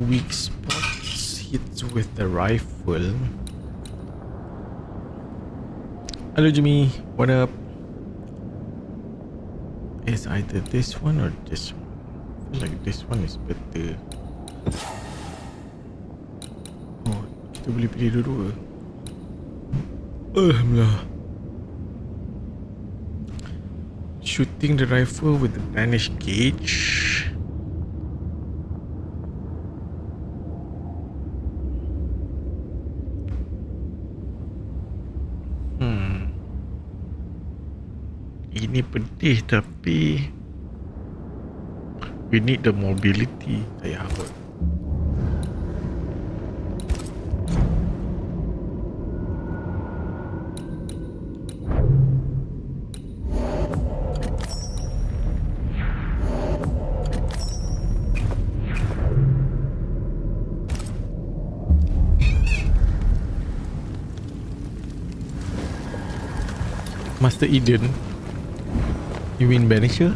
Weak spots hits with the rifle. Hello Jimmy, what up? It's either this one or this one. I feel like this one is better. Oh, kita boleh pilih dua-dua. Alhamdulillah. Shooting the rifle with the banished gauge. Ini pedih tapi we need the mobility. Tak payah kot. Master Eden. You mean Banisher?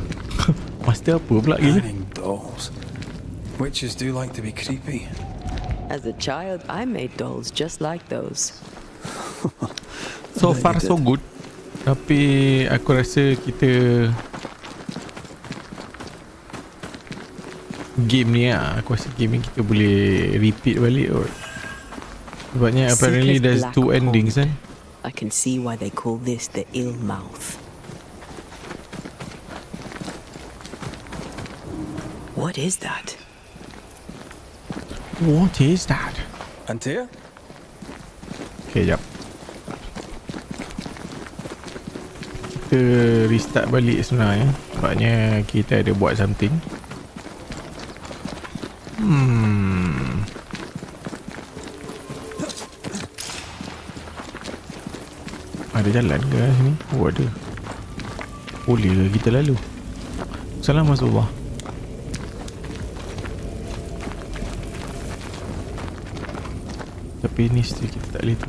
Master apa pula gila? Dolls. Witches do like to be creepy. As a child, I made dolls just like those. So far so good. Tapi aku rasa kita game ni lah, aku rasa game ni kita boleh repeat balik kot. Sebabnya apparently there's two endings kan. I can see why they call this the ill mouth. What is that? What is that? Antea? Okay, jap. Kita restart balik sebenarnya. Sebabnya kita ada buat something. Ada jalan ke sini? Oh ada. Boleh ke kita lalu? Assalamualaikum. Tapi ni still kita tak boleh tu.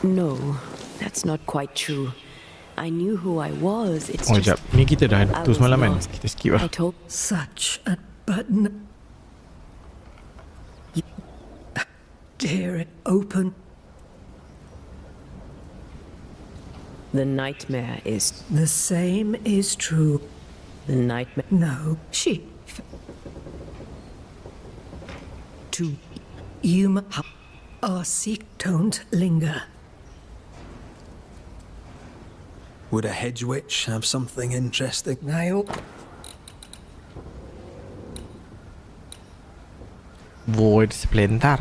No, that's not quite true. I knew who I was. It's Oh just jap, ni kita dah I tu was semalam kan. lost. Kita skip lah. I told Such a button. Dare it open. the nightmare is The same is true. the nightmare. No, she. To you, our seek don't linger. Would a hedge witch have something interesting? I'll Void Splinter.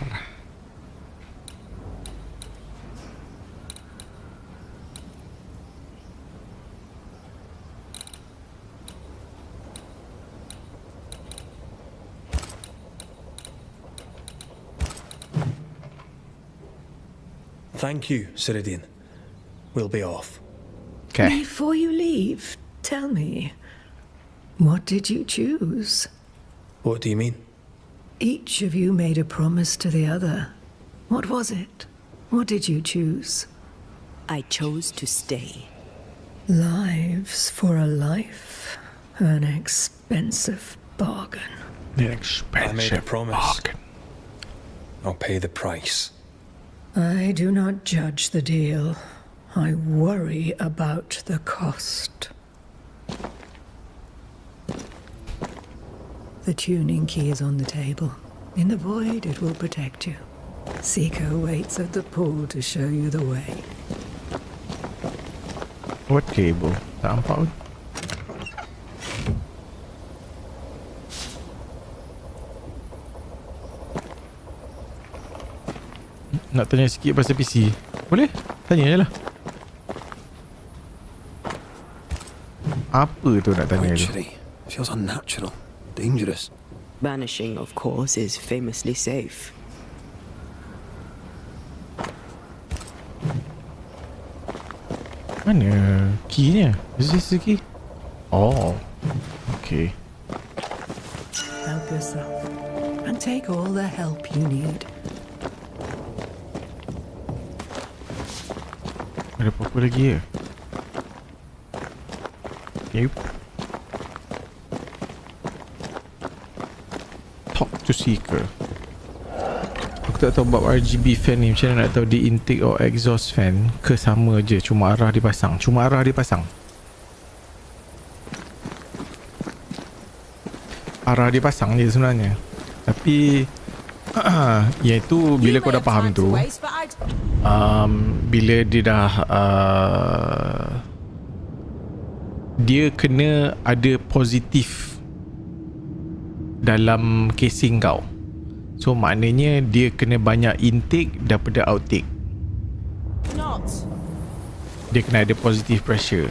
Thank you, Ceridian. We'll be off. Okay. Before you leave, tell me, what did you choose? What do you mean? Each of you made a promise to the other. What was it? What did you choose? I chose to stay. Lives for a life. An expensive bargain. An I made a expensive promise. bargain. I'll pay the price. I do not judge the deal. I worry about the cost. The tuning key is on the table. In the void, it will protect you. Seeker waits at the pool to show you the way. What cable? Tak nampak pun. Nak tanya sikit pasal PC. Boleh? Tanya je lah. Apa tu nak tanya tu? Witchery. Feels unnatural. Dangerous. Banishing, of course, is famously safe. Mana keynya? Is this the key? Oh. Okay. Help yourself. And take all the help you need. Ada apa-apa lagi ya? Nope. Talk to Seeker. Aku tak tahu bab RGB fan ni. Macam mana nak tahu dia intake or exhaust fan ke sama je. Cuma arah dipasang. Arah dia pasang je sebenarnya. Tapi iaitu bila kau dah faham tu, bila dia dah dia kena ada positif dalam casing kau. So maknanya dia kena banyak intake daripada outtake. Dia kena ada positive pressure.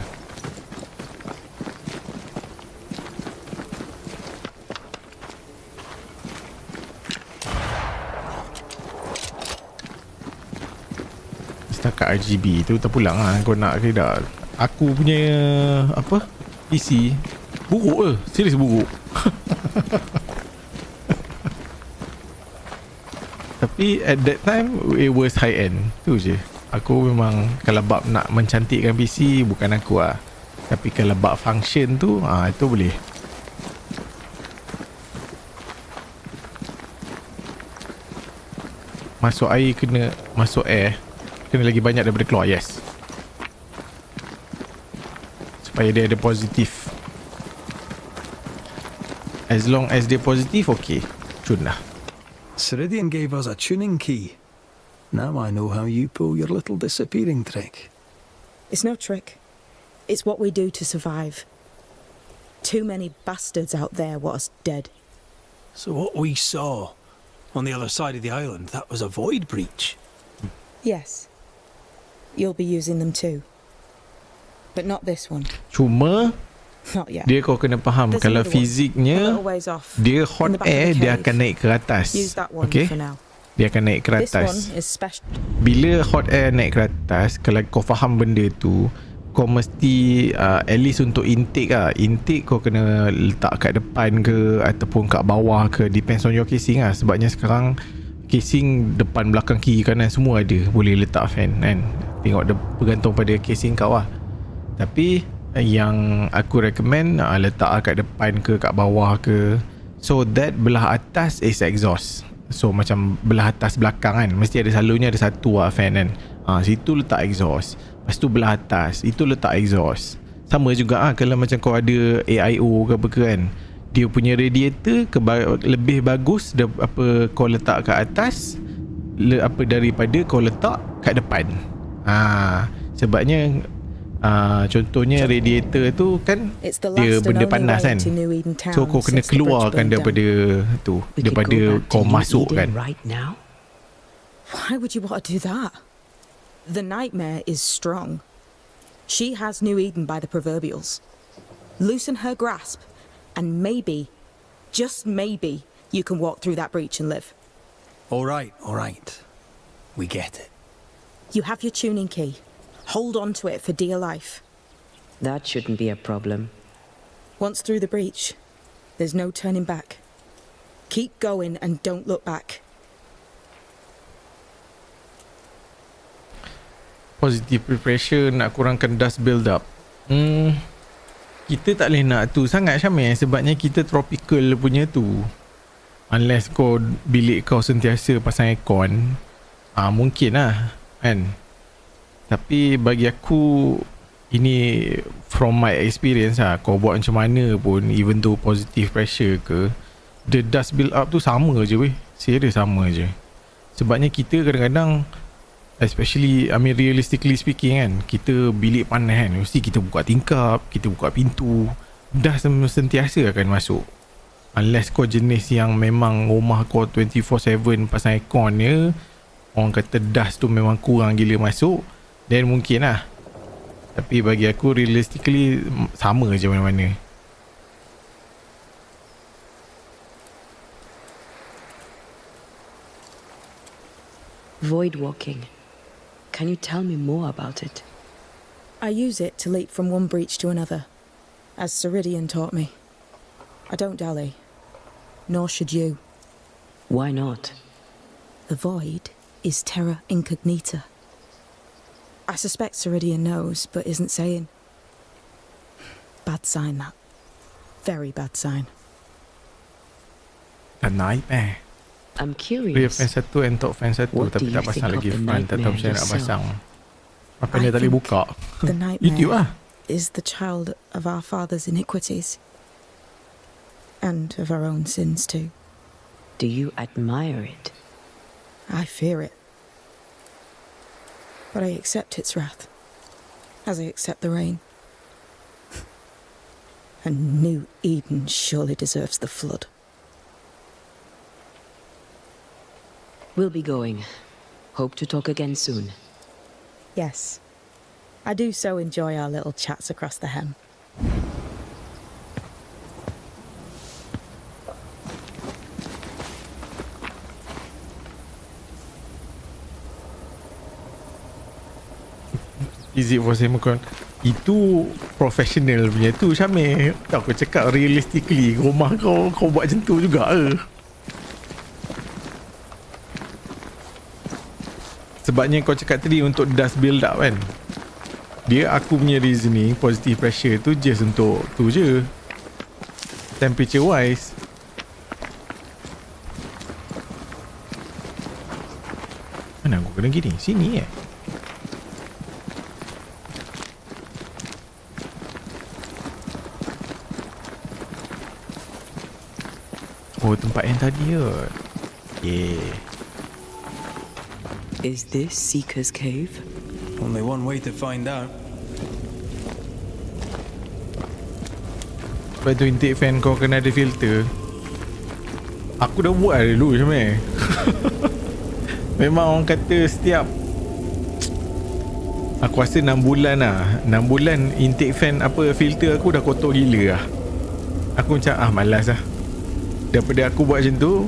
Setakat RGB tu terpulang lah kau nak ke tak. Aku punya apa PC buruk ke? Serius buruk. Tapi at that time it was high end. Tu je. Aku memang kalau bab nak mencantikkan PC bukan aku lah. Tapi kalau bab function tu itu boleh. Masuk air kena lagi banyak daripada keluar. Yes. Supaya dia ada positif. As long as dia positif, okay. Cun lah. Ceridian gave us a tuning key. Now I know how you pull your little disappearing trick. It's no trick. It's what we do to survive. Too many bastards out there want us dead. So what we saw on the other side of the island, that was a void breach. Yes. You'll be using them too. But not this one. Cuma Not yet. dia kau kena faham There's kalau another one, a fiziknya little ways off, dia in hot the back of air the dia cave. akan naik ke atas. Use that one Okay? for now. Dia akan naik ke This one atas. is special. Bila hot air naik ke atas, kalau kau faham benda tu, kau mesti at least untuk intake lah. Intake kau kena letak kat depan ke ataupun kat bawah ke, depends on your casing lah. Sebabnya sekarang casing depan, belakang, kiri, kanan semua ada boleh letak fan kan. Tengok dia bergantung pada casing kau lah. Tapi yang aku recommend letak kat depan ke kat bawah ke, so that belah atas is exhaust. So macam belah atas belakang kan, mesti ada selalunya ada satu lah fan kan. Situ letak exhaust. Lepas tu belah atas itu letak exhaust. Sama juga kalau macam kau ada AIO ke apa ke kan, dia punya radiator lebih bagus apa kau letak kat atas daripada kau letak kat depan. Sebabnya contohnya radiator tu kan dia benda panas kan, so kau kena keluarkan daripada tu, daripada kau masuk kan. Right now? Why would you want to do that? The nightmare is strong. She has New Eden by the proverbials. Loosen her grasp, and maybe, just maybe, you can walk through that breach and live. All right. We get it. You have your tuning key. Hold on to it for dear life. That shouldn't be a problem. Once through the breach, there's no turning back. Keep going and don't look back. Positive pressure, nak kurangkan dust build up. Kita tak boleh nak tu sangat Syamil, sebabnya kita tropical punya tu. Unless kau bilik kau sentiasa pasang aircon, mungkin lah kan. Tapi bagi aku, ini from my experience lah, kau buat macam mana pun, even though positive pressure ke, the dust build up tu sama je weh. Serius sama je. Sebabnya kita kadang-kadang, especially, I mean realistically speaking kan, kita bilik panas kan, mesti kita buka tingkap, kita buka pintu, dust sentiasa akan masuk. Unless kau jenis yang memang rumah kau 24/7 pasang aircon je, orang kata dust tu memang kurang gila masuk, then mungkin lah. Tapi bagi aku realistically sama je mana-mana. Void walking. Can you tell me more about it? I use it to leap from one breach to another, as Ceridian taught me. I don't dally, nor should you. Why not? The void is terra incognita. I suspect Ceridian knows, but isn't saying. Bad sign, that. Very bad sign. Dah naik I'm rear curious. fan satu and top fan satu, What tapi do tak you pasang think lagi of the front. Tak tahu macam mana nak nightmare pasang. Apa I dia tak boleh think buka? The YouTube nightmare lah. is the child of our father's iniquities. And of our own sins too. Do you admire it? I fear it. But I accept its wrath, as I accept the rain. And New Eden surely deserves the flood. We'll be going. Hope to talk again soon. Yes, I do so enjoy our little chats across the hem. Is it for Simon? Itu professional punya tu Syamil. Tak, aku cakap realistically, rumah kau buat macam tu juga ke? Sebabnya kau cakap tadi untuk dust build up kan, dia aku punya reasoning positive pressure tu just untuk tu je, temperature wise. Mana aku kena gini? Sini Oh, tempat yang tadi ke? Yeah. Is this Seeker's Cave? Only one way to find out. Lepas tu intake fan kau kena ada filter. Aku dah buat dulu macam ni. Memang orang kata setiap, aku rasa 6 bulan lah, 6 bulan intake fan apa filter aku dah kotor gila lah. Aku macam malas lah. Daripada aku buat macam tu,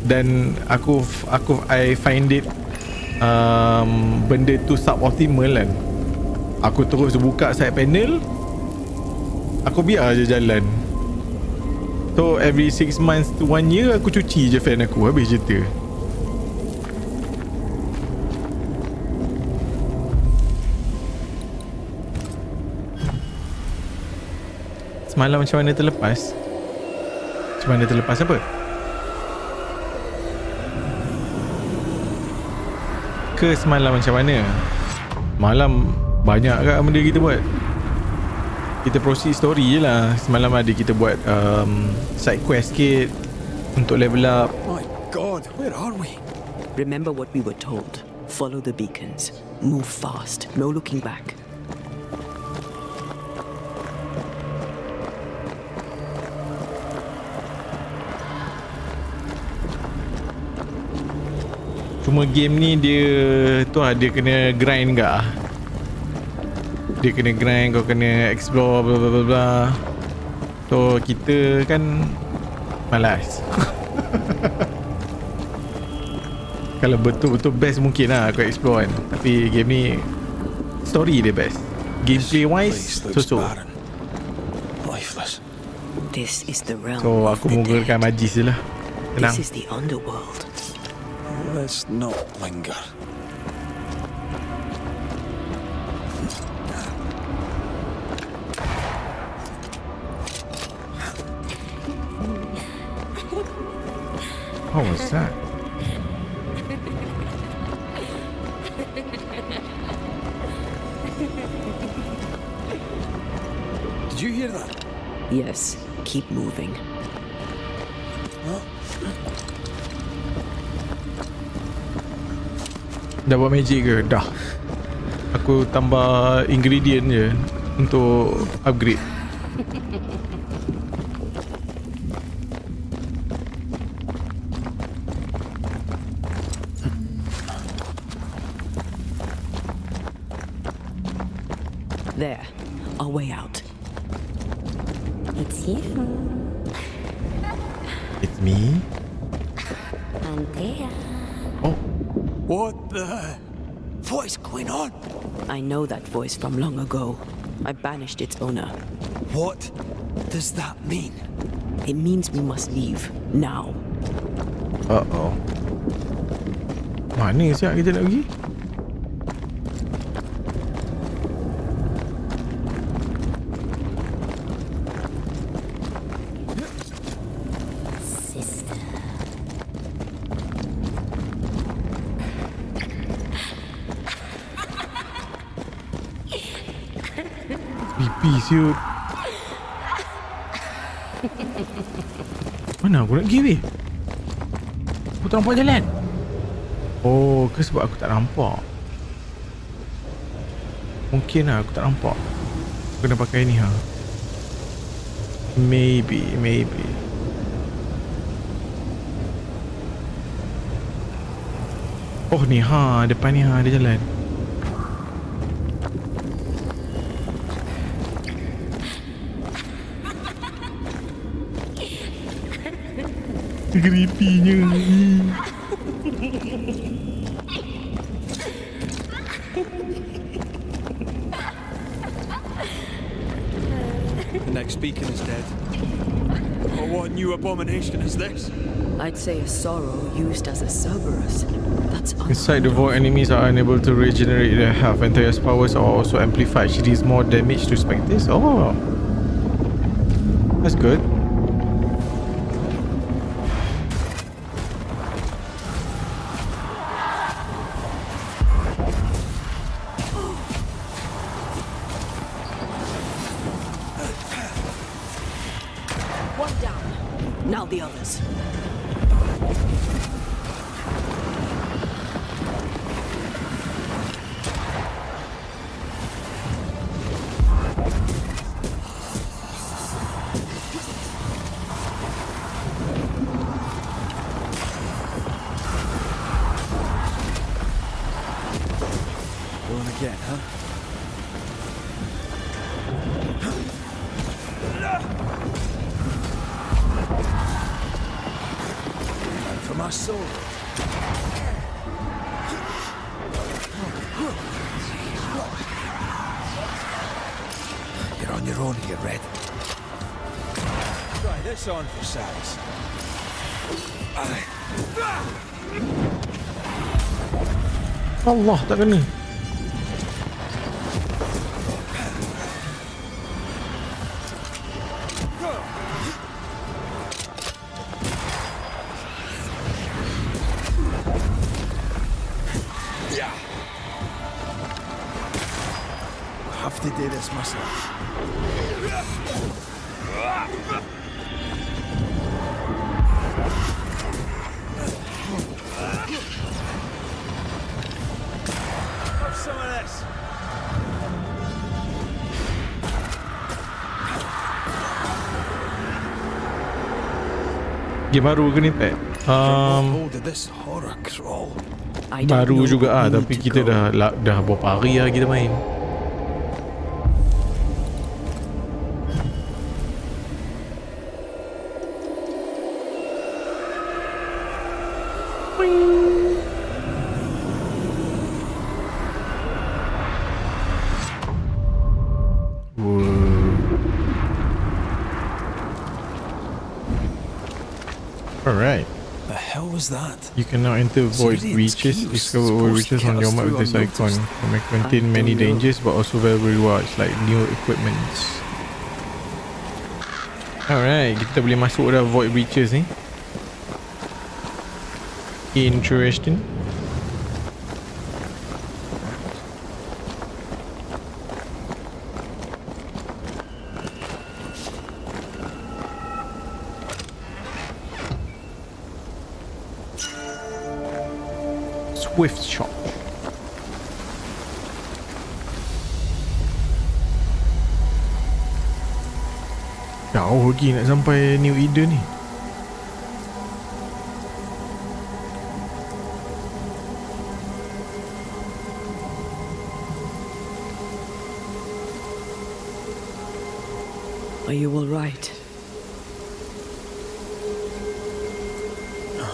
dan I find it benda tu suboptimal kan, aku terus buka side panel, aku biar je jalan. So every 6 months to 1 year aku cuci je fan aku, habis cerita. Semalam macam mana terlepas? Macam mana terlepas apa? Ke semalam macam mana? Malam banyak kat benda kita buat. Kita proceed story je lah. Semalam ada kita buat side quest sikit untuk level up. My God, where are we? Remember what we were told. Follow the beacons. Move fast. No looking back. Cuma game ni dia tu lah, dia kena grind ke. Dia kena grind, kau kena explore bla bla bla bla. So kita kan malas. Kalau betul-betul best mungkin lah aku explore kan. Tapi game ni story dia best. Gameplay wise so-so. Lifeless. This is the realm So of aku the menggunakan dead. majis je lah. This is the underworld. Let's not linger. What was that? Did you hear that? Yes, keep moving. Dah buat magic ke? Dah. Aku tambah ingredient je untuk upgrade. There, our way out. It's you. It's me? Antea. Oh, What the? What is going on? I know that voice from long ago. I banished its owner. What does that mean? It means we must leave, now. uh-oh. Mana siap kita nak pergi? Sister. Pipi siut. Mana aku nak pergi weh? Aku tak nampak jalan. Oh, ke sebab aku tak nampak? Mungkin lah aku tak nampak. Aku kena pakai ni ha. Maybe. Oh ni ha, depan ni ha ada jalan. Creepy-nya. The next beacon is dead. Oh, what new abomination is this? I'd say a sorrow used as a Cerberus. That's Inside the void, enemies are unable to regenerate their health. Antaea's powers are also amplified. She deals more damage to spectators. Oh, that's good. one down. Now the others. Going again, huh? And for my soul. You're on your own here, Red. Try this on for size. Allah, tak kena. Have to do this myself. Have some of this. Game baru ke ni, Pat? Hold of this horror crawl. I don't Baru know juga where we tapi need to kita go. dah berapa hari lah kita main. Alright. was that? You cannot enter void Syrian's reaches. key was Discover void supposed to reaches get on us your map through with this icon. unnoticed. It may contain I many don't know. dangers but also valuable rewards like new equipments. Alright, kita boleh masuk dah void reaches ni. Interesting. Swift shot. Jauh lagi nak sampai New Eden ni. Are you all right?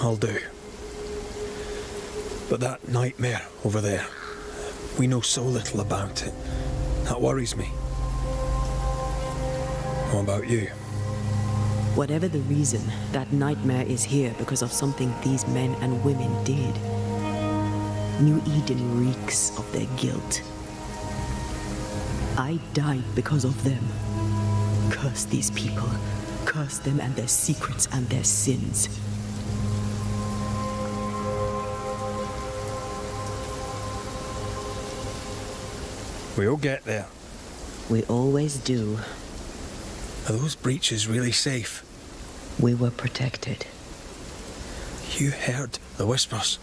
I'll do. But that nightmare over there, we know so little about it. That worries me. What about you? Whatever the reason, that nightmare is here because of something these men and women did. New Eden reeks of their guilt. I died because of them. Curse these people. Curse them and their secrets and their sins. We'll get there. We always do. Are those breaches really safe? We were protected. You heard the whispers,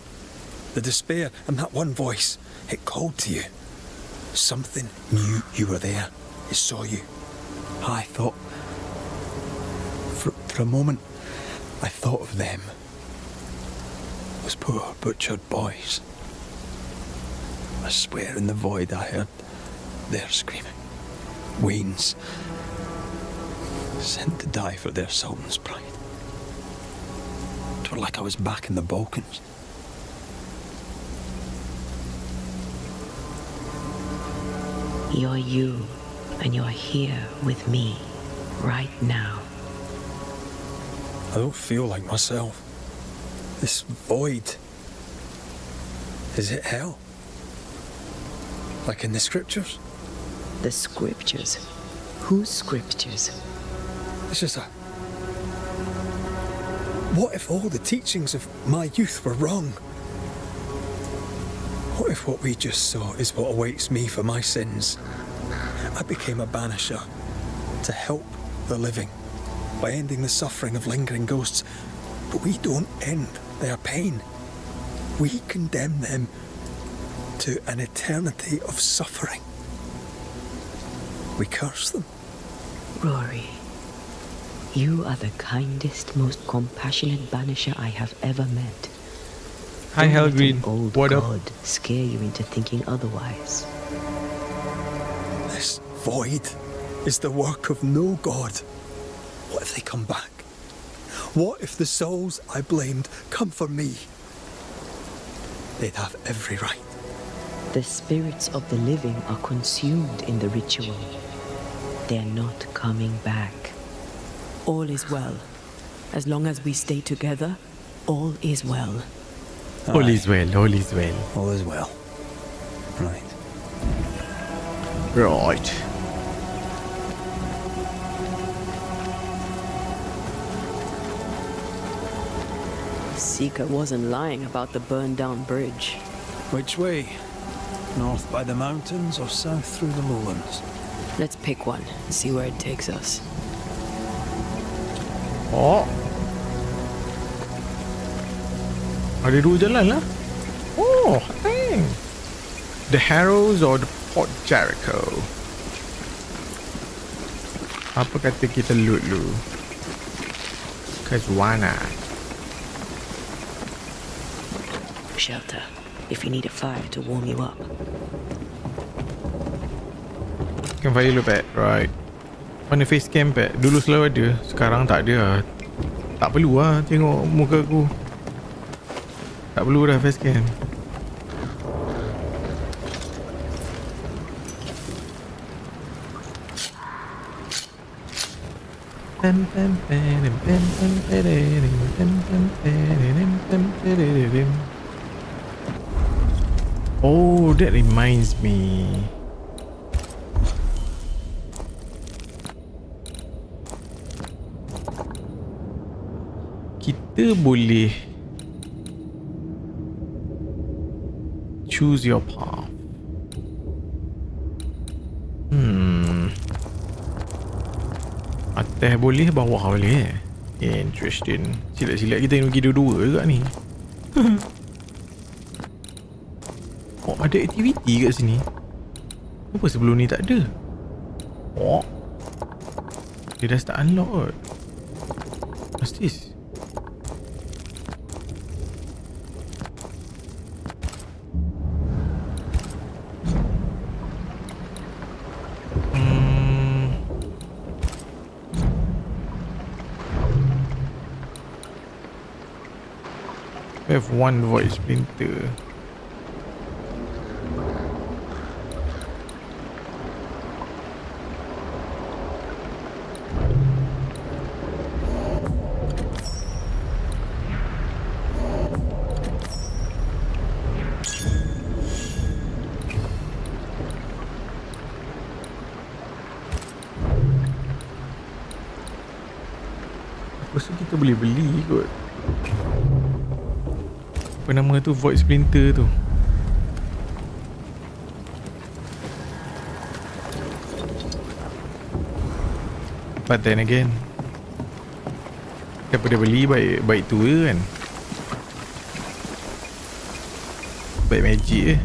the despair, and that one voice. It called to you. Something knew you were there. It saw you. I thought... For a moment, I thought of them. Those poor butchered boys. I swear in the void I heard their screaming. Wains. Sent to die for their sultan's pride. It was like I was back in the Balkans. You're you, and you're here with me, right now. I don't feel like myself. This void. Is it hell? Like in the scriptures? The scriptures. Whose scriptures? It's just a... What if all the teachings of my youth were wrong? What if what we just saw is what awaits me for my sins? I became a banisher to help the living by ending the suffering of lingering ghosts. But we don't end their pain. We condemn them to an eternity of suffering. We curse them. Rory, you are the kindest, most compassionate banisher I have ever met. Hi Don't let an Helgreen, old what up? god scare you into thinking otherwise. This void is the work of no god. What if they come back? What if the souls I blamed come for me? They'd have every right. The spirits of the living are consumed in the ritual. They're not coming back. All is well. As long as we stay together, all is well. All is well, all is well. All is well. Right. Right. Sika wasn't lying about the burned down bridge. Which way? North by the mountains or south through the lowlands? Let's pick one and see where it takes us. Oh. Ada dua jalan lah. Oh, dang. The Harrows or the Port Jericho? Apa kata kita loot dulu? Cause why not? Shelter, if you need a fire to warm you up. Campfire dulu pet, right. Mana face cam pet? Dulu selalu ada, sekarang tak ada lah. Tak perlu lah tengok muka aku. Tak perlu dah face cam. Oh, that reminds me. Kita boleh choose your path. Atas boleh, bawah boleh. Interesting. Silat-silat kita pergi dua-dua juga ni. Oh, ada aktiviti kat sini. Apa sebelum ni tak ada? Oh, dia dah start unlock kot. What's this? We have one void splinter. Aku rasa kita boleh beli kot. Apa nama tu, void splinter tu. But then again, daripada beli baik tu je kan. Baik magic je.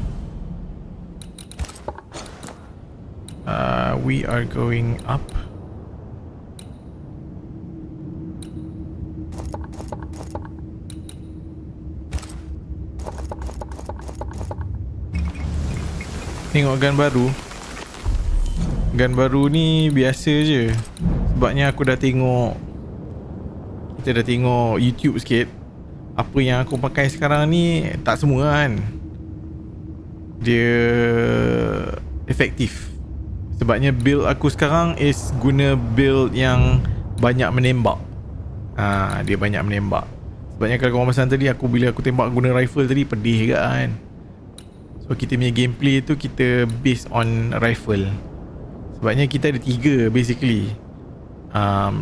We are going up. Tengok gun baru. Gun baru ni biasa je. Sebabnya aku dah tengok, kita dah tengok YouTube sikit. Apa yang aku pakai sekarang ni tak semua kan dia efektif. Sebabnya build aku sekarang is guna build yang banyak menembak. Dia banyak menembak. Sebabnya kalau korang pesan tadi, bila aku tembak guna rifle tadi pedih juga kan. So kita punya gameplay tu kita based on rifle. Sebabnya kita ada 3 basically.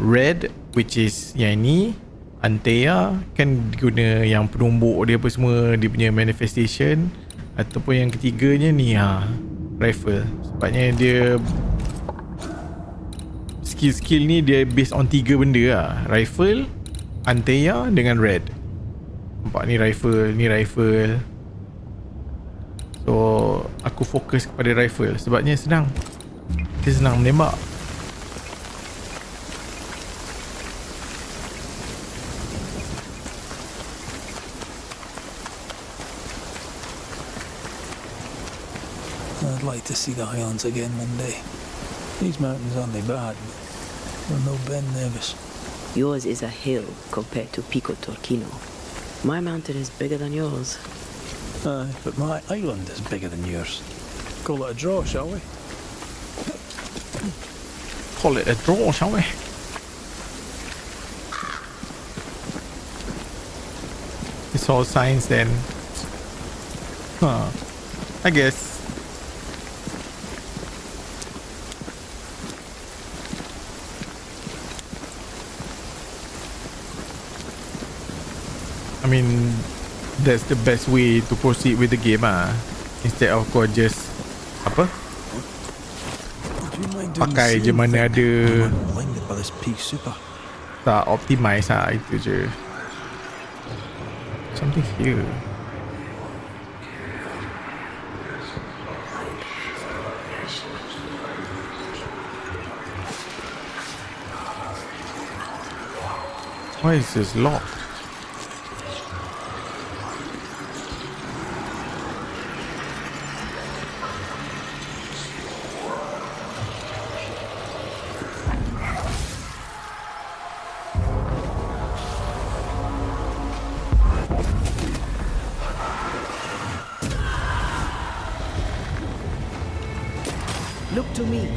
Red, which is yang ni. Antea kan guna yang penumbuk dia apa semua, dia punya manifestation. Ataupun yang ketiganya ni rifle. Sebabnya dia skill ni dia based on 3 benda lah. Rifle, Antea dengan red. Nampak ni rifle. So aku fokus kepada rifle sebabnya senang. Dia senang menembak. I'd like to see the Highlands again one day. These mountains aren't they bad, but they're no Ben nervous. Yours is a hill compared to Pico Torquino. My mountain is bigger than yours. Aye, but my island is bigger than yours. Call it a draw, shall we? Call it a draw, shall we? It's all science then. I guess. I mean, that's the best way to proceed with the game instead of kau just apa? Pakai je mana ada. Tak optimize itu je. Something here. Why is this locked? Look to me.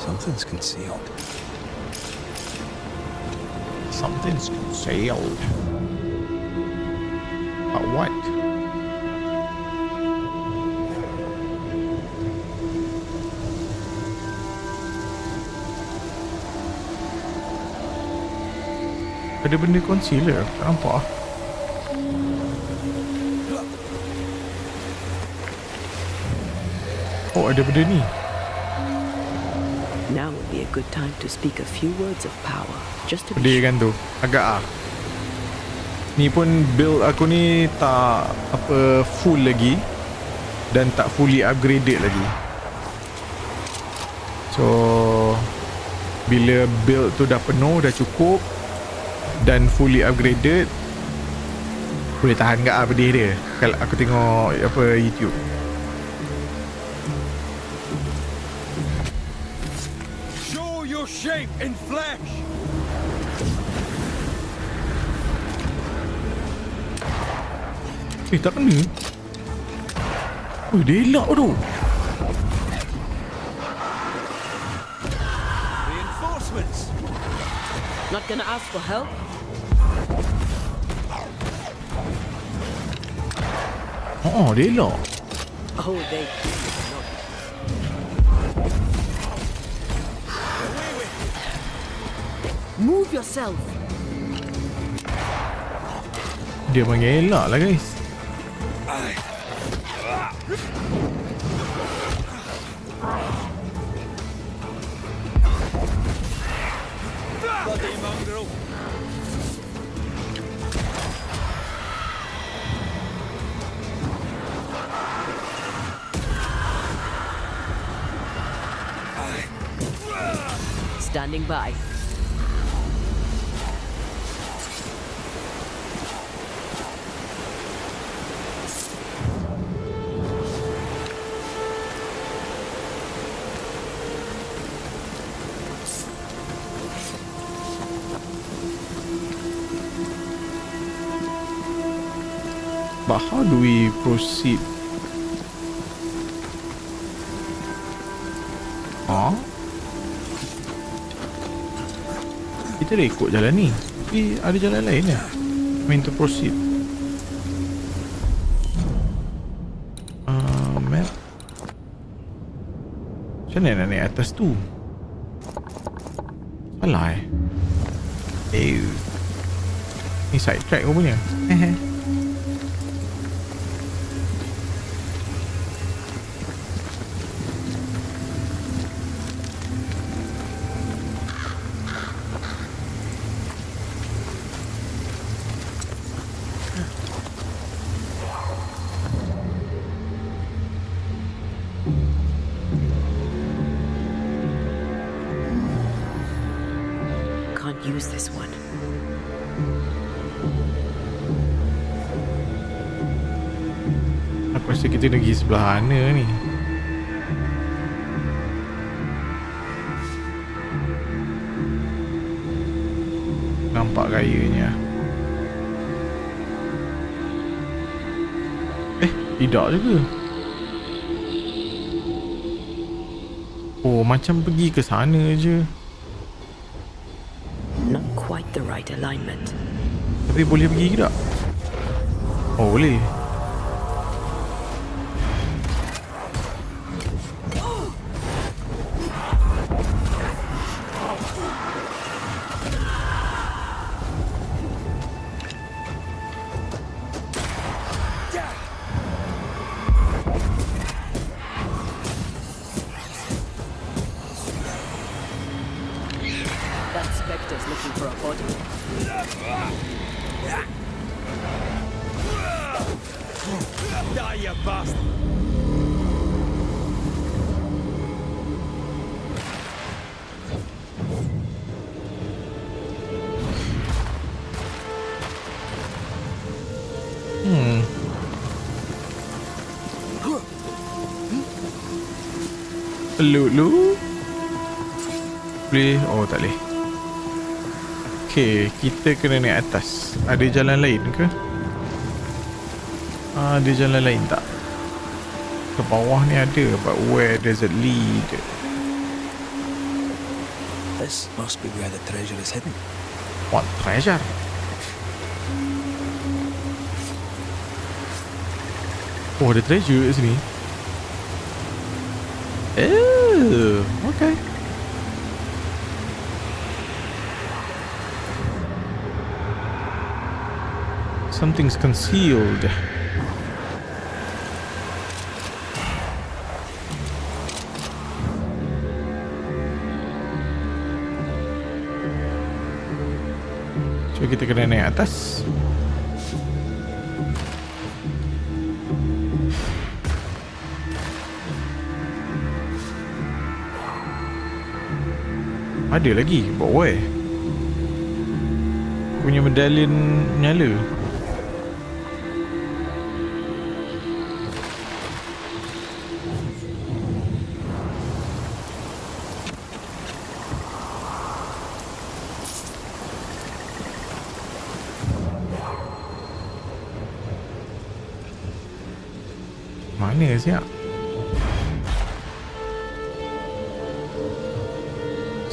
Something's concealed. Something's concealed. But what? Ada benda concealer? Tak nampak ah. Oh, ada benda ni. Now would be a good time to speak a few words of power, just to be Pedih kan tu. Agak ah. Ni pun build aku ni tak apa full lagi dan tak fully upgraded lagi. So bila build tu dah penuh, dah cukup dan fully upgraded, boleh tahan ke ah pedih dia kalau aku tengok apa YouTube. Show your shape in flesh! Tak kena. Oh, dia elak tu. Reinforcements! Not gonna ask for help? Oh, dia elak. Oh, they... Move yourself. Dia mengelak lah guys. Bloody mongrel! Standing by. But how do we proceed? Huh? Kita dah ikut jalan ni. Tapi ada jalan lain ya? I mean to proceed. Map. Macam mana nak naik atas tu? Salah Ni side track rupanya. Can't use this one. Aku rasa kita nak pergi sebelah mana ni? Nampak gayanya. Tidak juga. Oh, macam pergi ke sana je. Not quite the right alignment. Tapi boleh pergi ke tak? Oh, boleh. That specter's looking for a body. Die, you bastard! Lu boleh? Oh, tak boleh. Okay, kita kena naik atas. Ada jalan lain ke? Ada jalan lain tak? Ke bawah ni ada, but where does it lead? This must be where the treasure is hidden. What treasure? Oh, ada treasure kat sini. Okay. Something's concealed. So kita kena naik atas. Ada lagi bawah punya medallion nyala. Mana siap?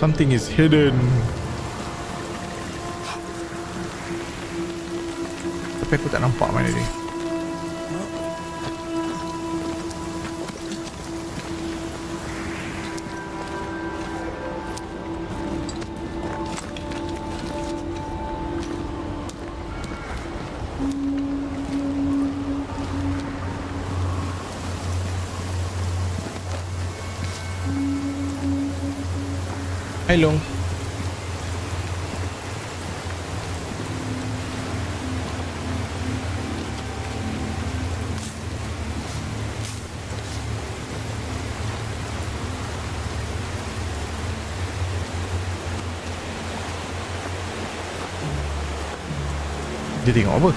Something is hidden. Tapi aku tak nampak mana dia. Hai Long. Dia tengok apa?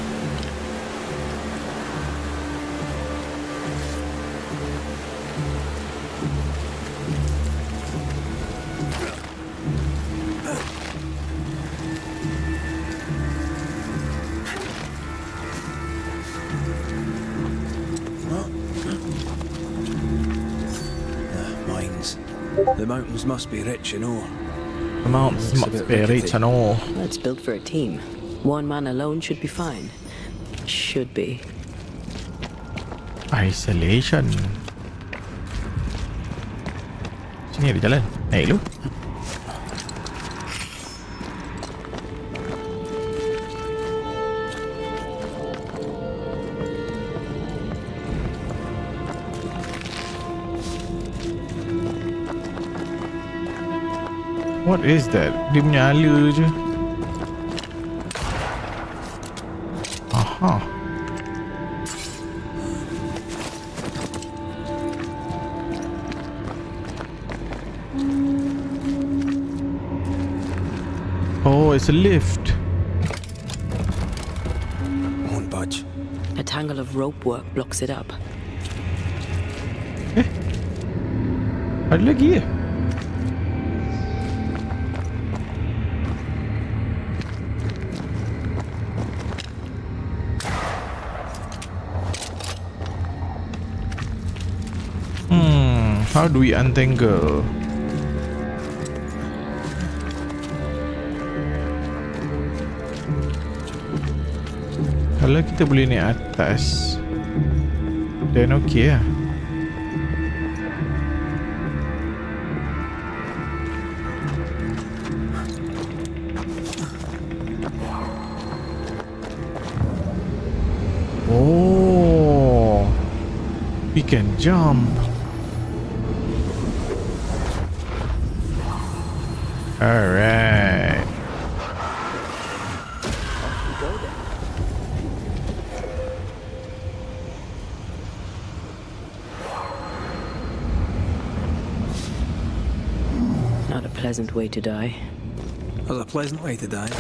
The mountains must be rich in ore. The mountains must be rich and all. It's built for a team. One man alone should be fine. Should be. Isolation. Sini ada jalan. Naik dulu. What is that? Dia menyala je. Aha. Oh, it's a lift. Won't budge. A tangle of rope work blocks it up. Ada lagi ya? How do we untangle? Kalau kita boleh naik atas, then okay lah. Oh, we can jump. Alright. Not a pleasant way to die. That's a pleasant way to die.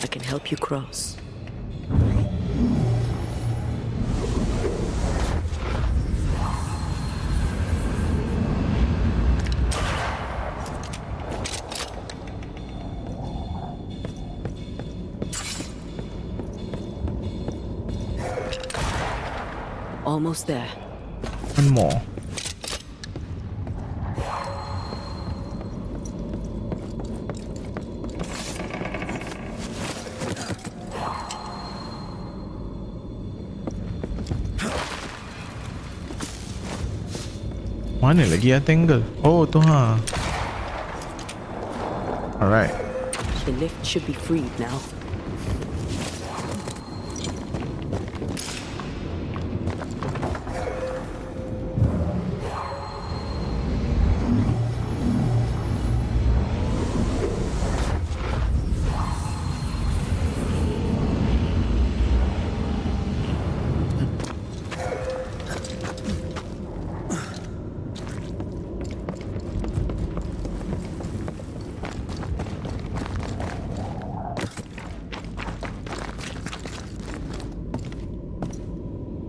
I can help you cross. Almost there. One more. Mana lagi ya tangle? Oh tu ha. Alright. The lift should be freed now.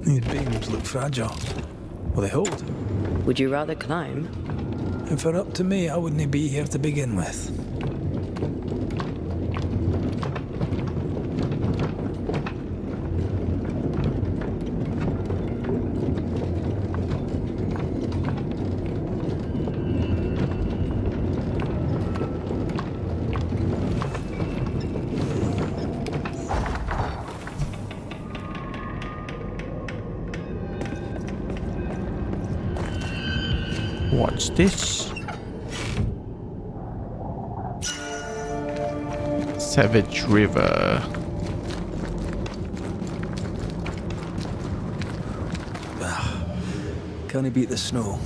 These beams look fragile. Will they hold? Would you rather climb? If it were up to me, I wouldn't be here to begin with. What's this? Savage River. Can he beat the snow?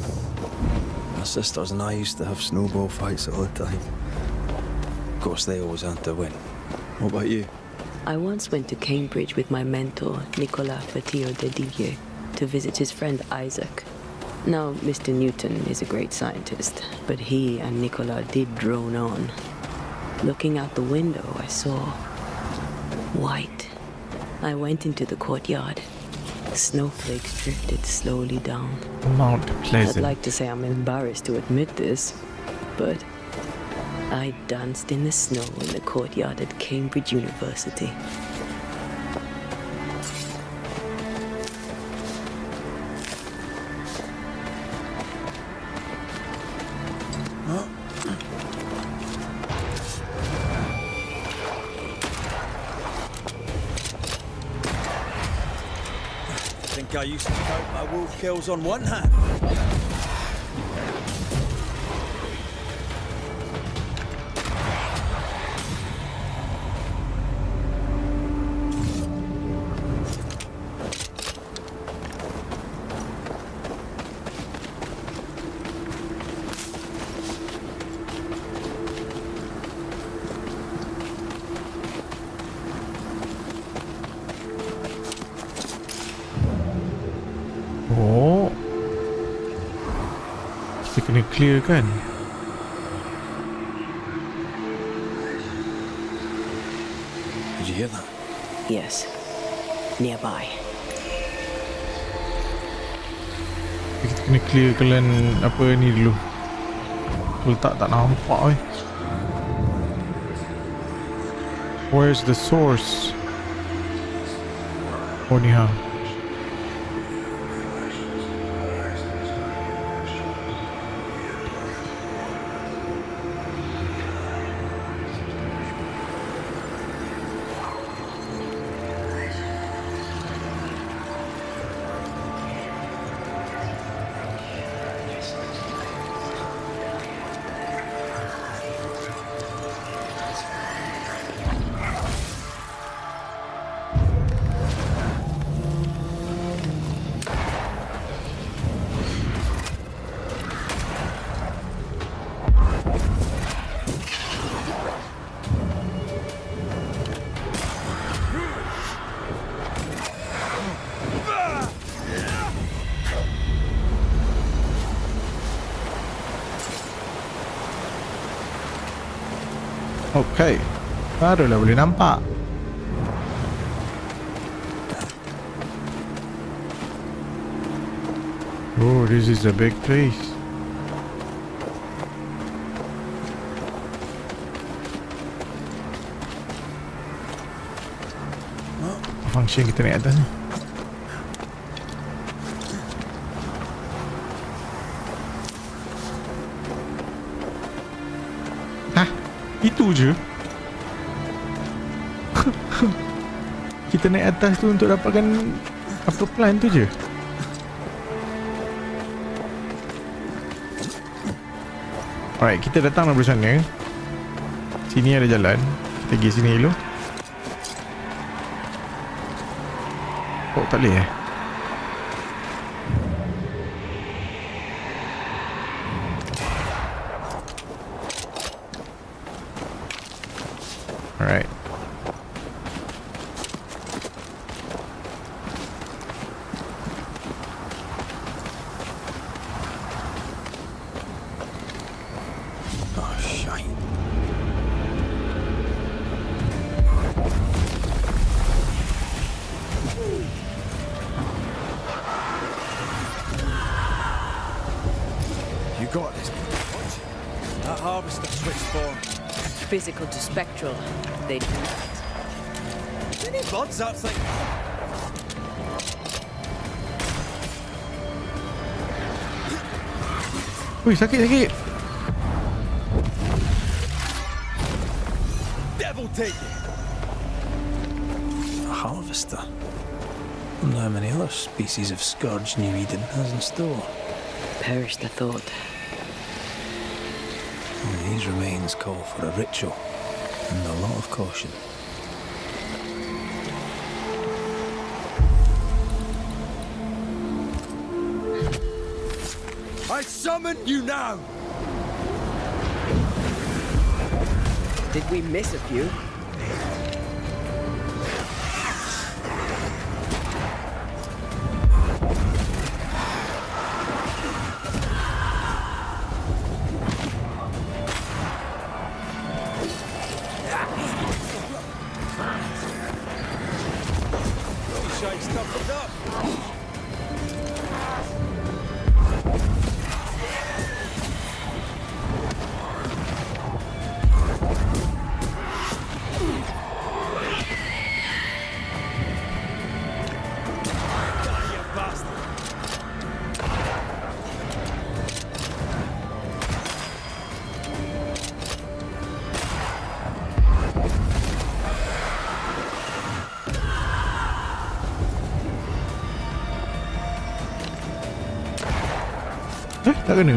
My sisters and I used to have snowball fights all the time. Of course, they always had to win. What about you? I once went to Cambridge with my mentor, Nicolas Flatio-de-Didier, to visit his friend Isaac. Now, Mr. Newton is a great scientist, but he and Nicolas did drone on. Looking out the window, I saw white. I went into the courtyard. Snowflakes drifted slowly down. Mount I'd Pleasant. like to say I'm embarrassed to admit this, but I danced in the snow in the courtyard at Cambridge University. I used to count my wolf kills on one hand. Oh. Kita kena clear kan? Did you hear that? Yes, nearby. Kita kena clear kalian apa ni dulu. Letak tak nampak Where's the source? Oh ni ha. Okay, barulah boleh nampak. Oh, this is a big place. Function kita naik atas ni. Hah? Itu je? Kita naik atas tu untuk dapatkan apa plan tu je? Alright, kita datang dari sana. Sini ada jalan. Kita pergi sini dulu. Oh, tak boleh Alright. Oh, shite. You got this. Watch. That harvester switched form. Physical to spectral. They do that. Any buds that thing? Ui, sakit. Devil take it. A harvester. Wonder how many other species of scourge New Eden has in store. Perish the thought. These remains call for a ritual and a lot of caution. I summon you now. Did we miss a few? Shite stuff it up. Tak kena.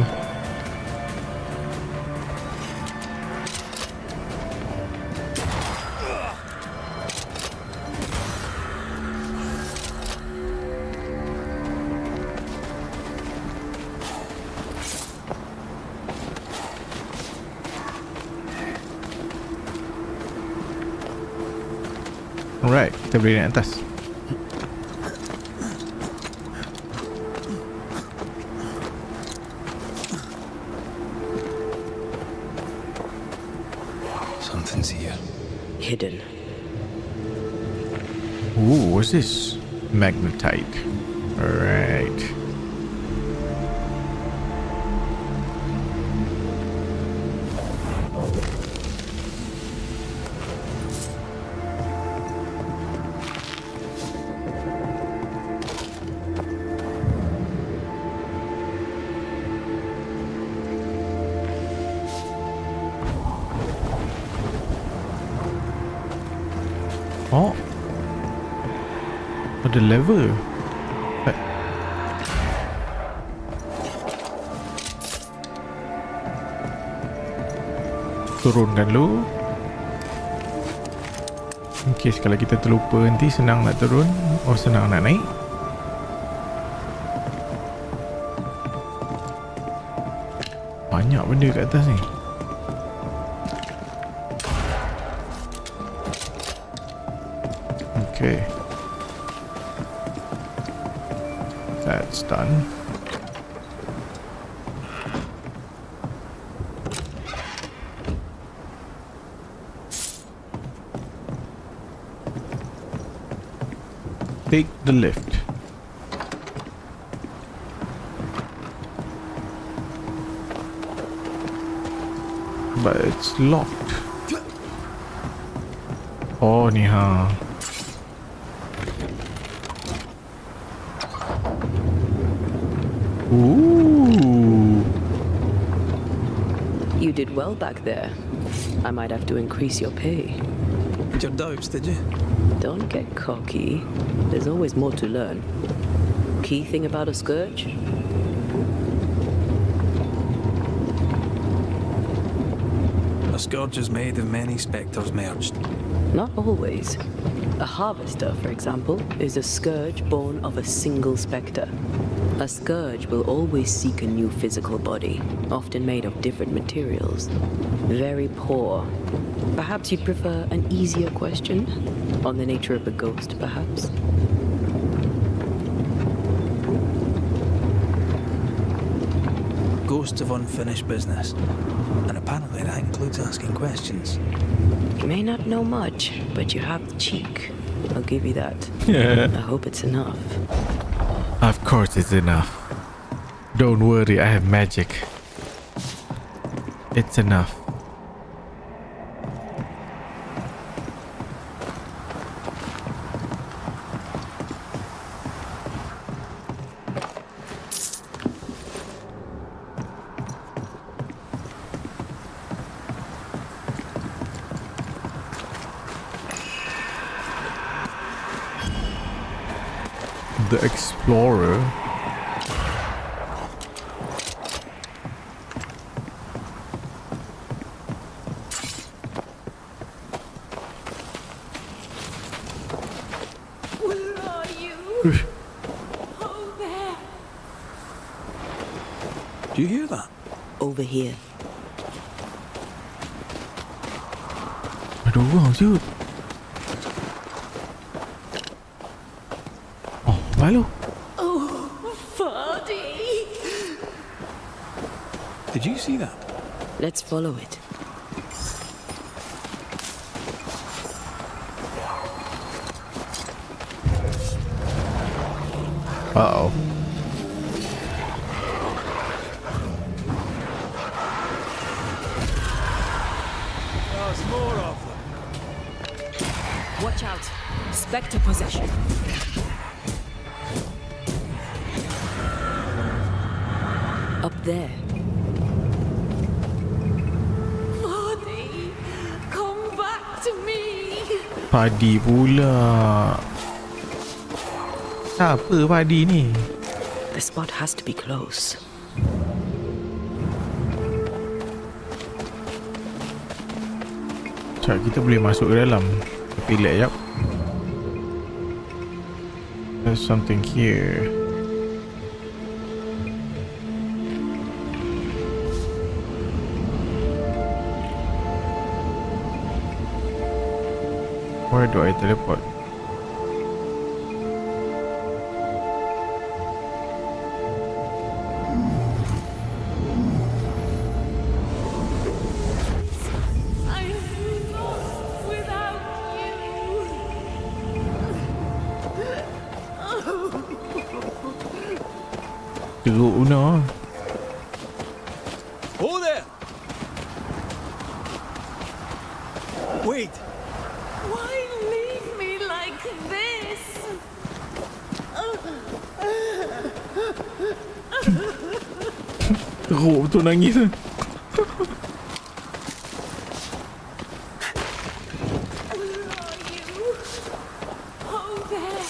Alright, kita boleh naik atas. Something's here. Hidden. Ooh, what's this? Magnetite. Alright. Oh, ada level. Turunkan dulu. Okay, kalau kita terlupa nanti senang nak turun. Oh, senang nak naik. Banyak benda kat atas ni. Okay. That's done. Take the lift. But it's locked. Oh, ni ha. Ooh. You did well back there. I might have to increase your pay. Did your doubts, did you? Don't get cocky. There's always more to learn. Key thing about a scourge? A scourge is made of many spectres merged. Not always. A harvester, for example, is a scourge born of a single spectre. A scourge will always seek a new physical body, often made of different materials. Very poor. Perhaps you'd prefer an easier question? On the nature of a ghost, perhaps? Ghosts of unfinished business. And apparently that includes asking questions. You may not know much, but you have the cheek. I'll give you that. Yeah. I hope it's enough. Of course it's enough. Don't worry, I have magic. It's enough. The Explorer. Where are you? Oh, there. Do you hear that? Over here. Ada orang siut. Oh, malu. Fardy. Did you see that? Let's follow it. Uh-oh. There's more of them. Watch out. Spectre possession. Up there. Fardy, come back to me. Padi pula. Siapa Padi ni? The spot has to be close. Cak, kita boleh masuk ke dalam. Tapi sekejap. There's something here. Where do I teleport? I'm lost without you. Teruk Una. Oh there! Wait! Why leave me like this? Teruk betul nangis. Where are you? Oh, there.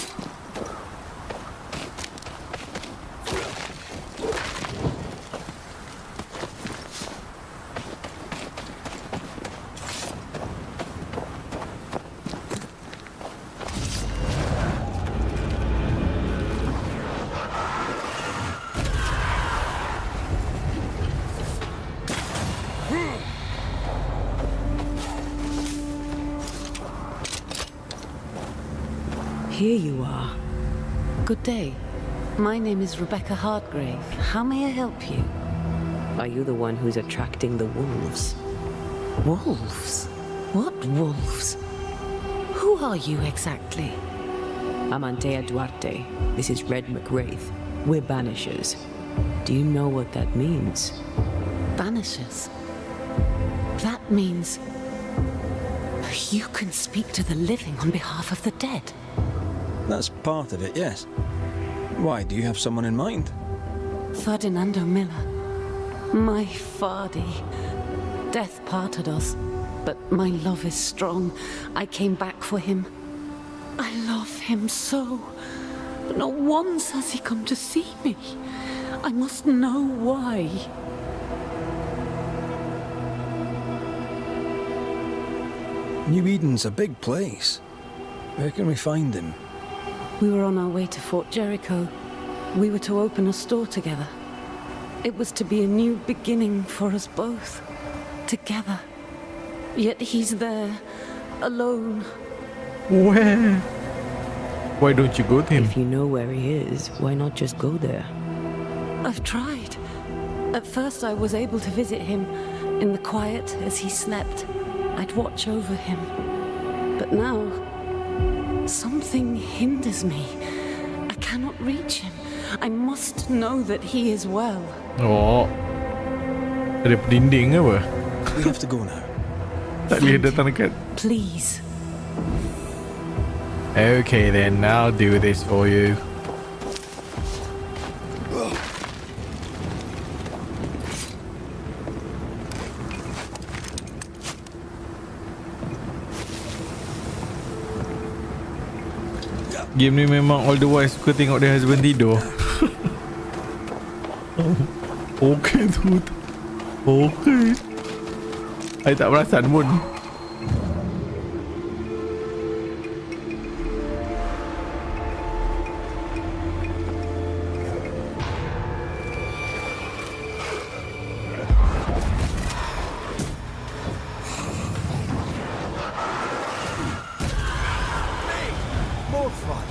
Here you are. Good day. My name is Rebecca Hardgrave. How may I help you? Are you the one who's attracting the wolves? Wolves? What wolves? Who are you exactly? I'm Antea Duarte. This is Red McWraith. We're Banishers. Do you know what that means? Banishers? That means you can speak to the living on behalf of the dead. That's part of it, yes. Why, do you have someone in mind? Ferdinando Miller. My Fardy. Death parted us, but my love is strong. I came back for him. I love him so. But not once has he come to see me. I must know why. New Eden's a big place. Where can we find him? We were on our way to Fort Jericho. We were to open a store together. It was to be a new beginning for us both. Together. Yet he's there, alone. Where? Why don't you go to him? If you know where he is, why not just go there? I've tried. At first I was able to visit him in the quiet as he slept. I'd watch over him. But now, something hinders me. I cannot reach him. I must know that he is well. Oh. Ada pendinding ke apa? We have to go now. Tak boleh datang dekat. Please. Okay then, I'll do this for you. Game ni memang all the while suka tengok dia husband tidur. Okay tu. Okay. I tak perasan pun. More fun.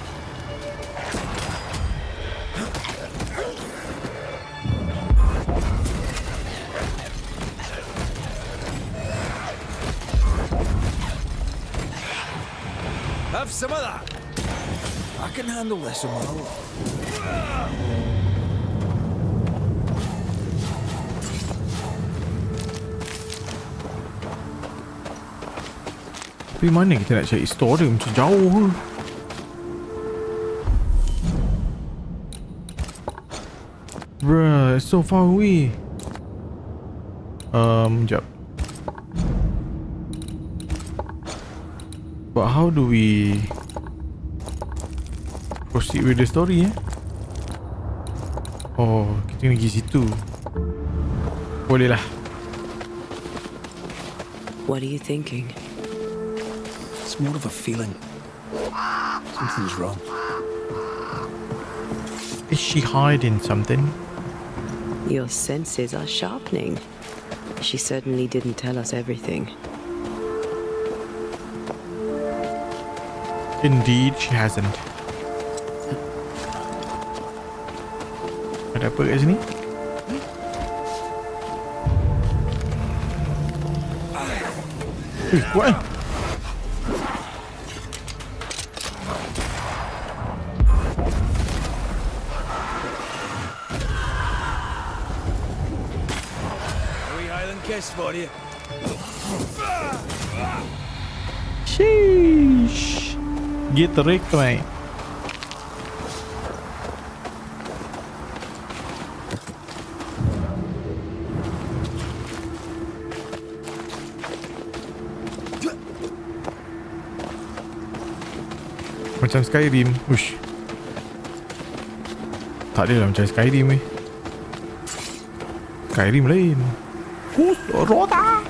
Have some of that. I can handle this on my own. Tapi mana kita nak cari store dia macam jauh. Bruh, it's so far away. Jap. But how do we proceed with the story Oh, kita pergi situ. Boleh lah. What are you thinking? It's more of a feeling. Something's wrong. Is she hiding something? Your senses are sharpening. She certainly didn't tell us everything. Indeed, she hasn't. Ada apa kat sini? Kuat eh? A wee Highland kiss for you. Sheesh. Get wrecked, mate. Macam Skyrim. Ush. Tak ada lah macam Skyrim ni. Skyrim lain. Rota.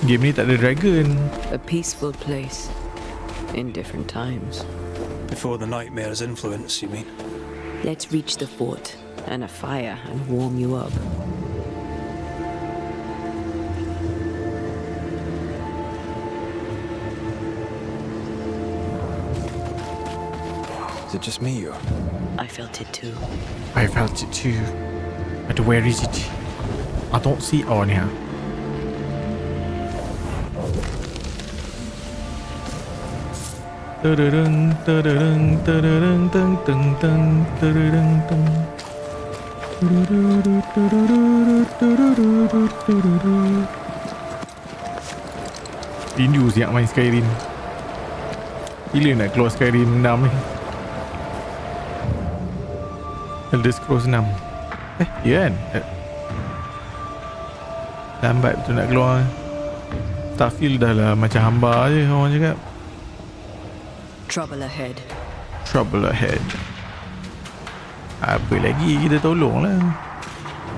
Game ni tak ada dragon. A peaceful place. In different times. Before the nightmare's influence, you mean? Let's reach the fort and a fire and warm you up. Is it just me or? I felt it too. I felt it too. But where is it? I don't see it on here. Tadadang, tadadang, tadadang, tang, tang, tang, tadadang, tang. Rindu siap main Skyrim. Gila nak keluar Skyrim 6 ni. Elder Scrolls 6. Ya kan? Lambat betul nak keluar. Starfield dah lah macam hamba je orang cakap. Trouble ahead. Trouble ahead. Apa lagi kita tolong lah.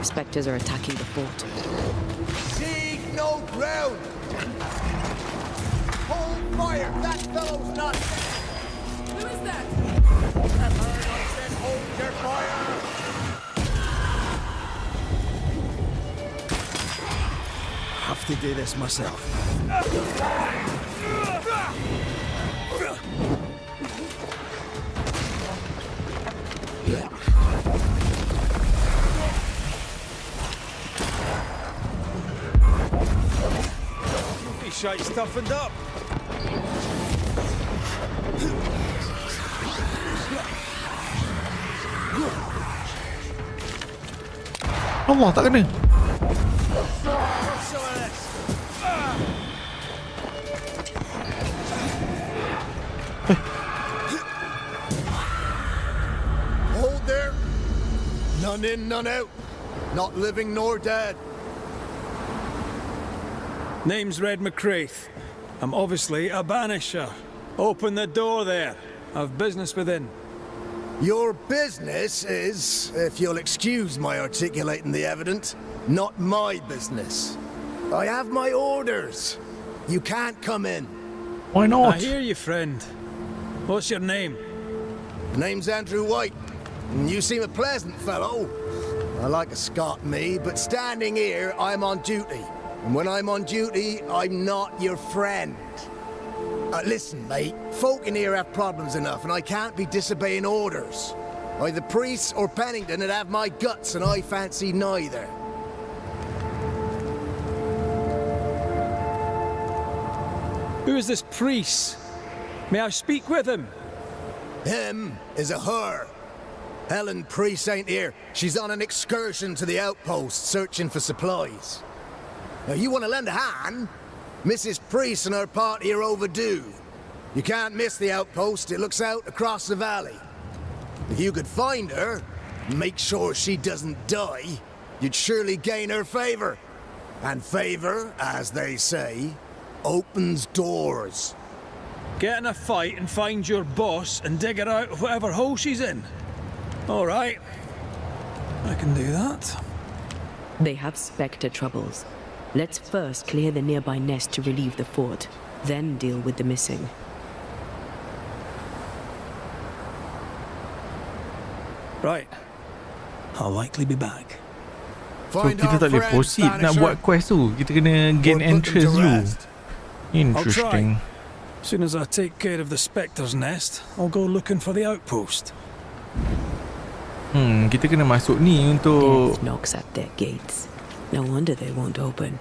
Spectres are attacking the fort. Seek no ground! Hold fire! That fellow's not dead! Who is that? Have heard I said hold your fire! Have to do this myself. Be shite stuffened up! Allah, tak kena. Some of this! Hold there. None in, none out. Not living nor dead. Name's Red McCraith. I'm obviously a banisher. Open the door there. I've business within. Your business is, if you'll excuse my articulating the evident, not my business. I have my orders. You can't come in. Why I not? hear you, friend. What's your name? Name's Andrew White, and you seem a pleasant fellow. I like a Scot, me, but standing here, I'm on duty. And when I'm on duty, I'm not your friend. Listen, mate, folk in here have problems enough, and I can't be disobeying orders. Either priests or Pennington would have my guts, and I fancy neither. Who is this priest? May I speak with him? Him is a her. Helen Priest ain't here. She's on an excursion to the outpost, searching for supplies. Now, you want to lend a hand? Mrs. Priest and her party are overdue. You can't miss the outpost. It looks out across the valley. If you could find her, and make sure she doesn't die, you'd surely gain her favor. And favor, as they say, opens doors. Get in a fight and find your boss and dig her out of whatever hole she's in. All right. I can do that. They have Spectre troubles. Let's first clear the nearby nest to relieve the fort, then deal with the missing. Right. I'll likely be back. So Find kita our tak boleh friends, proceed nak Banisher, buat quest tu. Kita kena gain or put them entrance to dulu. rest. Interesting. As soon as I take care of the Spectre's nest, I'll go looking for the outpost. Kita kena masuk ni untuk Death knocks at their gates. No wonder they won't open.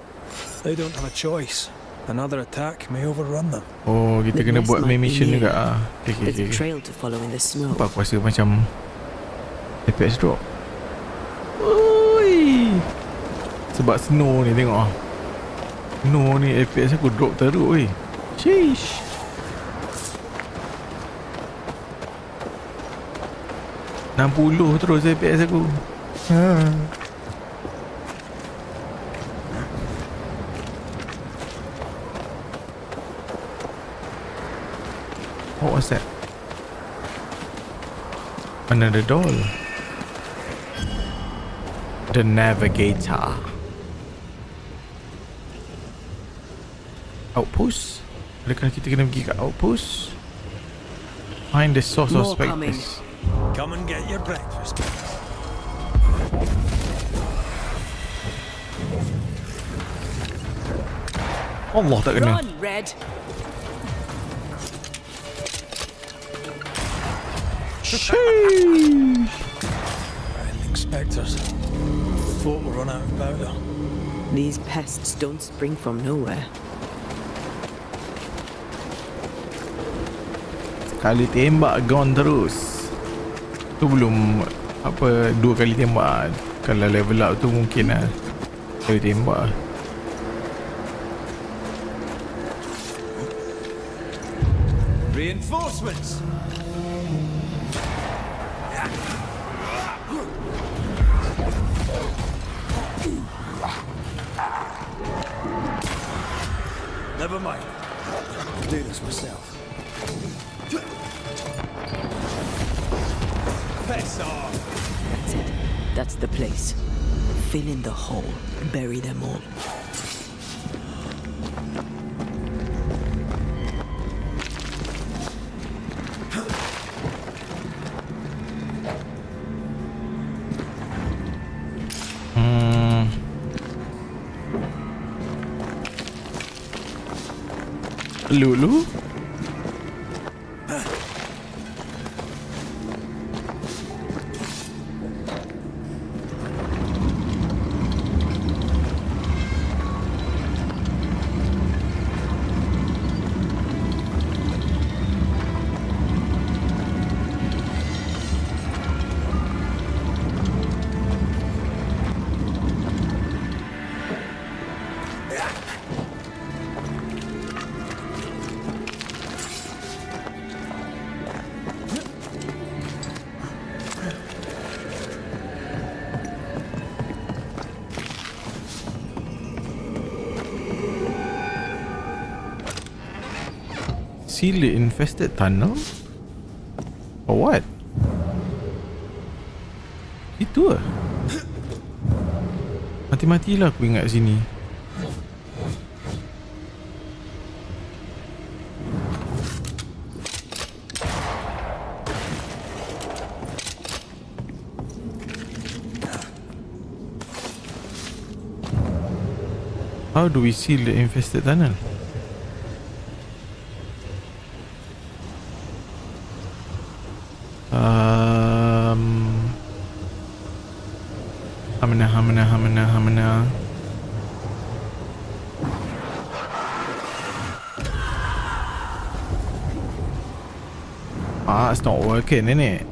They don't have a choice. Another attack may overrun them. Oh, kita The kena nest buat might main be mission near. juga ah. Okay, There's a okay. trail to follow in the snow. Nampak aku rasa macam FPS drop. Oi. Sebab snow ni tengok ah. Snow ni FPS aku drop teruk weh. Sheesh. $60 terus FPS aku. What was that? Another doll. The Navigator. Outpost? Adakah kita kena pergi kat outpost? Find the source of More coming. spectres. Come and get your breakfast. Allah, tak kena. Run, Red! Sheesh. Rattling Spectres. The fort will run out of powder. These pests don't spring from nowhere. Sekali tembak gone terus. Tu belum apa 2 kali tembak. Kalau level up tu mungkin lah kali tembak. Reinforcements! Never mind. I'll do this myself. Piss off. That's it. That's the place. Fill in the hole. Bury them all. Lulu? Seal the infested tunnel? Or what? Itu lah. Mati-matilah aku ingat sini. How do we seal the infested tunnel? Hamna. It's not working, innit?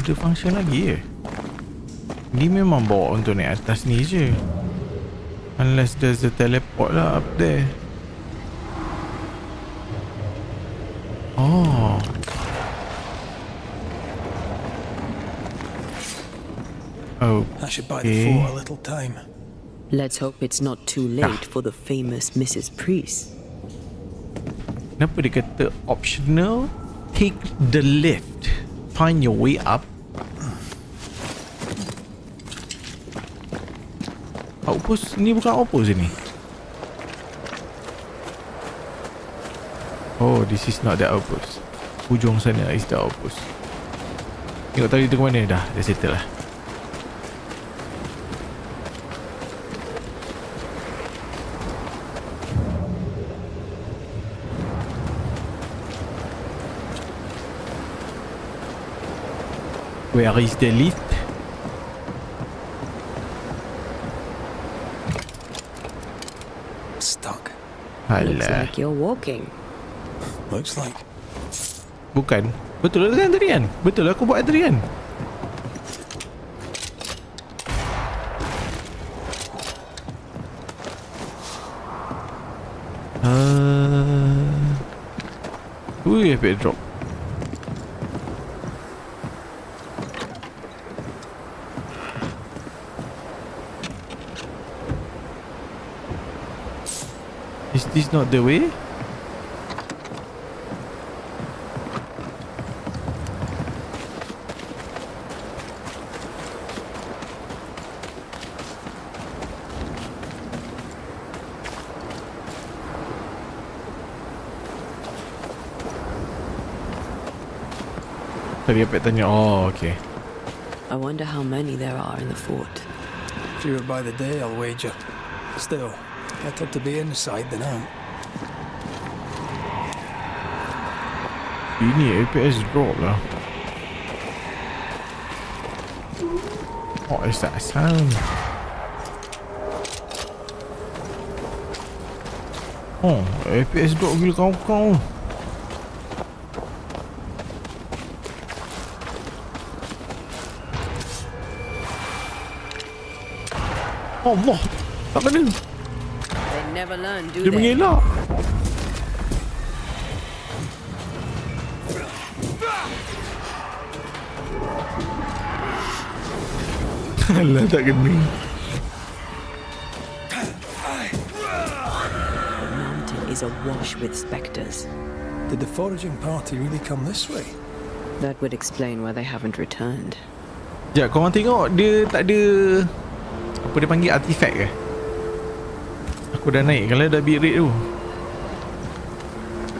Ada function lagi Ni memang bawa untuk naik atas ni je. Unless there's a teleport lah up there. Oh. Oh. I should buy the fort a little time. Let's hope it's not too late for the famous Mrs. Priest. Kenapa dia kata optional? Take the lift. Find your way up. Outpost ni bukan outpost ni. Oh, this is not the outpost. Hujung sana is the outpost. Tengok tadi tu ke mana dah. Dah settle lah. Where is the lift? Stuck. Looks like you're walking. Looks like. Bukan. Betul lah kan tadi kan? Betul aku buat tadi kan? Ui, epic drop. Is this not the way? Tadi apa tanya? Oh, okay. I wonder how many there are in the fort. Fewer by the day, I'll wager. Still, better to be inside than out. Ini APS drop lah. What is that sound? Oh, APS drop gila kau. Allah, tak kena. They never learn, do Dia they? mengelak. Alah, tak kena. The mountain is awash with spectres. Did the foraging party really come this way? That would explain why they haven't returned. Sekejap, korang tengok dia tak ada apa dia panggil, artifact ke? Aku dah naik kalau dah bit rate tu.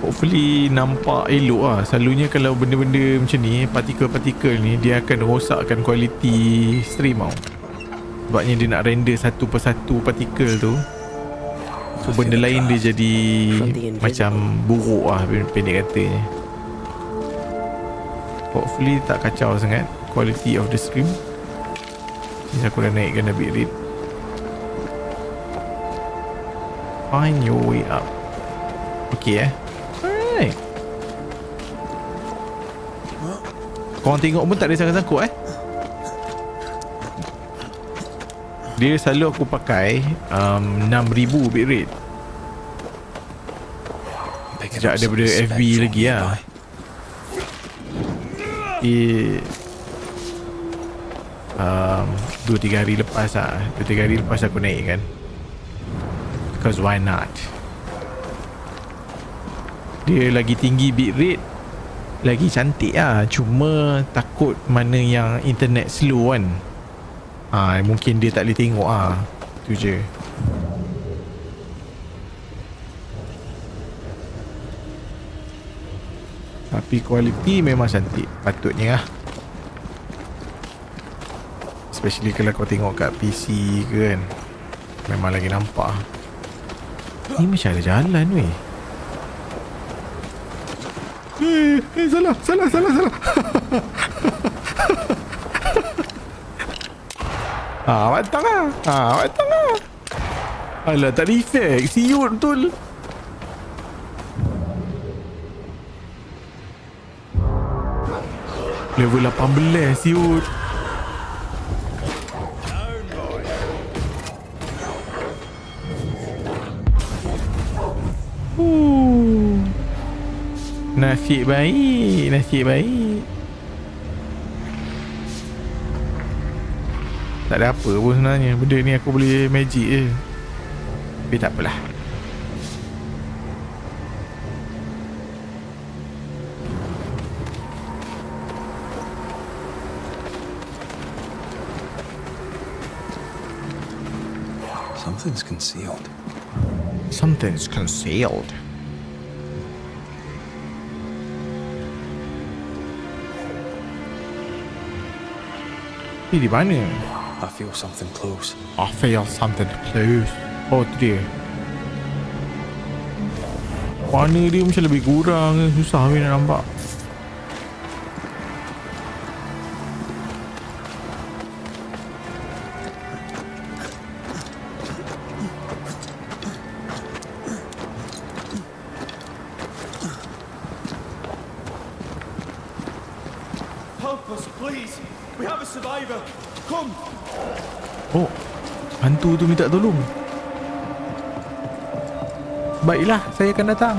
Hopefully nampak elok lah. Selalunya kalau benda-benda macam ni, partikel-partikel ni, dia akan rosakkan kualiti stream tau. Sebabnya dia nak render satu persatu partikel tu. So benda lain dia jadi macam buruk lah, pendek katanya. Hopefully tak kacau sangat quality of the stream. Ni aku dah naikkan dah bit rate. Find your way up. Okay alright. Korang tengok pun tak ada sangkut-sangkut Dia selalu aku pakai 6,000 bit rate. Sejak daripada FB lagi lah. 2-3 hari lepas lah. 2-3 hari lepas aku naik kan. Because why not? Dia lagi tinggi bit rate, lagi cantik lah. Cuma takut mana yang internet slow kan. Mungkin dia tak boleh tengok lah. Tu je. Tapi kualiti memang cantik, patutnya lah. Especially kalau kau tengok kat PC ke kan, memang lagi nampak. Ni macam ada jalan weh. Salah matang lah. Matang lah. Alah, tak ada effect. Siut betul. Level 18 siut. Nasib baik. Tak ada apa pun sebenarnya. Benda ni aku boleh magic je. Tapi tak apalah. Something's concealed. Something's concealed. Di mana? I feel something close. I feel something close. Oh, tu dia. Mana dia macam lebih kurang. Susah nak nampak. Help us, please. We have a survivor. Come. Oh, hantu tu minta tolong. Baiklah, saya akan datang.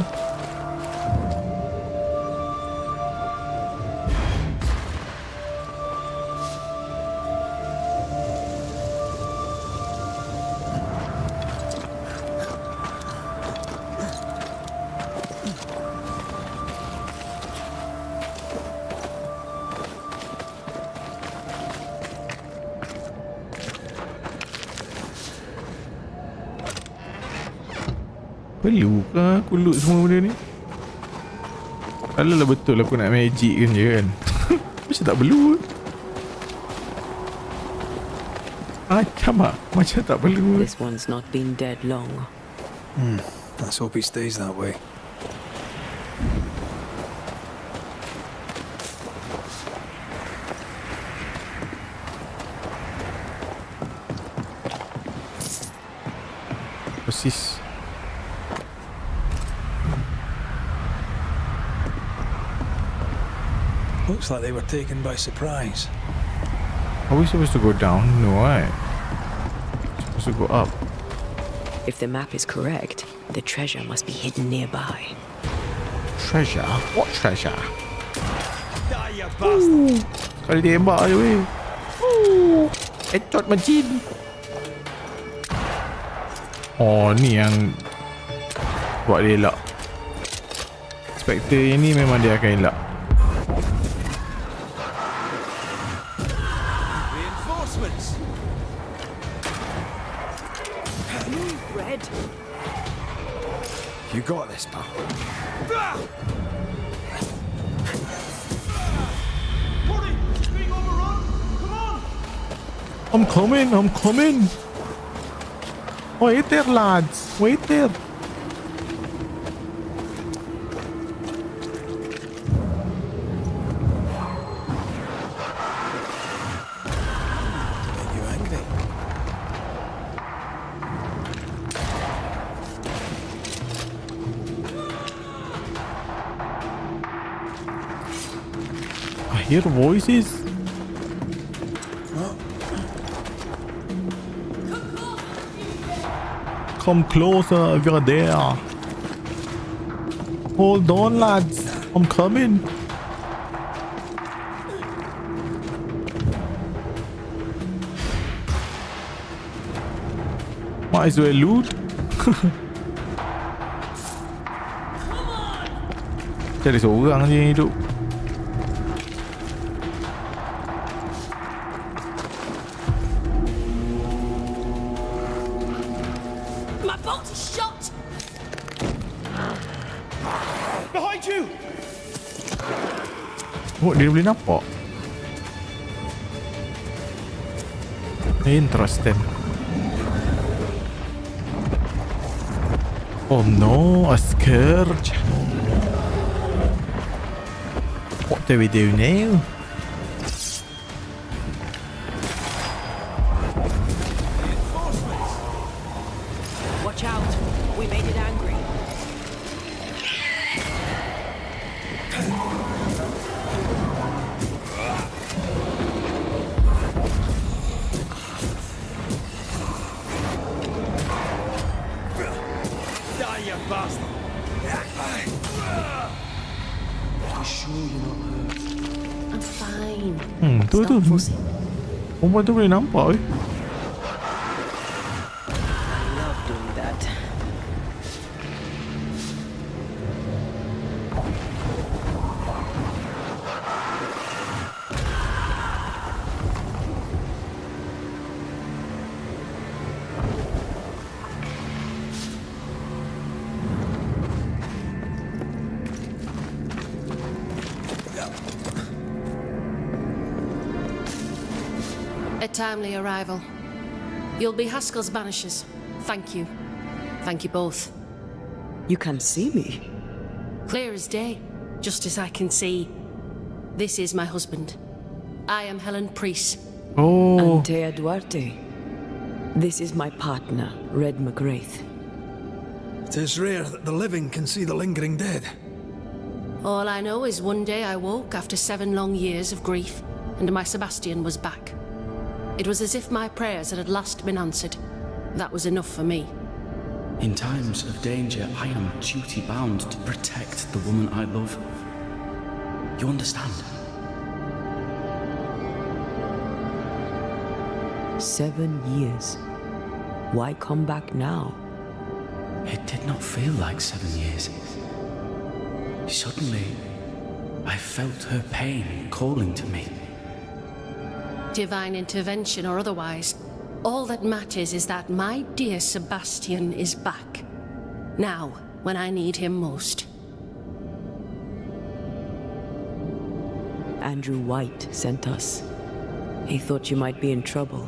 Perlu ke aku loot semua benda ni? Kalau lah betul aku nak magic kan je kan. Macam tak perlu. Macam tak perlu. This one's not been dead long. Let's hope he stays that way. Persis. Looks like they were taken by surprise. Are we supposed to go down? No, right? Supposed to go up. If the map is correct, the treasure must be hidden nearby. Treasure? What treasure? Die, you bastard. Kali tembak je weh. Headshot macam. Oh, ni yang Buat dia elak. Spectre yang ni memang dia akan elak. Reinforcements. Red. You got this, pal. Hurry! It's being overrun! Come on! I'm coming. Wait there, lads. Wait there. Are you angry? I hear voices. Come closer if you're there. Hold on, lads. I'm coming. Might as well loot. Cari seorang je yang hidup. My bolt is shot! Behind you! Oh, dia boleh nampak. Interesting. Oh no, a scourge. What do we do now? Watch out. We made it angry. Die, you bastard! I'm fine. Tu. Stop fussing. Perempuan tu boleh nampak I love doing that. A timely arrival. You'll be Haskell's Banishers. Thank you. Thank you both. You can see me. Clear as day, just as I can see. This is my husband. I am Helen Priest. Oh, Antea Duarte. This is my partner, Red McGrath. It is rare that the living can see the lingering dead. All I know is one day I woke after 7 long years of grief, and my Sebastian was back. It was as if my prayers had at last been answered. That was enough for me. In times of danger, I am duty-bound to protect the woman I love. You understand? 7 years. Why come back now? It did not feel like 7 years. Suddenly, I felt her pain calling to me. Divine intervention or otherwise, all that matters is that my dear Sebastian is back. Now, when I need him most. Andrew White sent us. He thought you might be in trouble.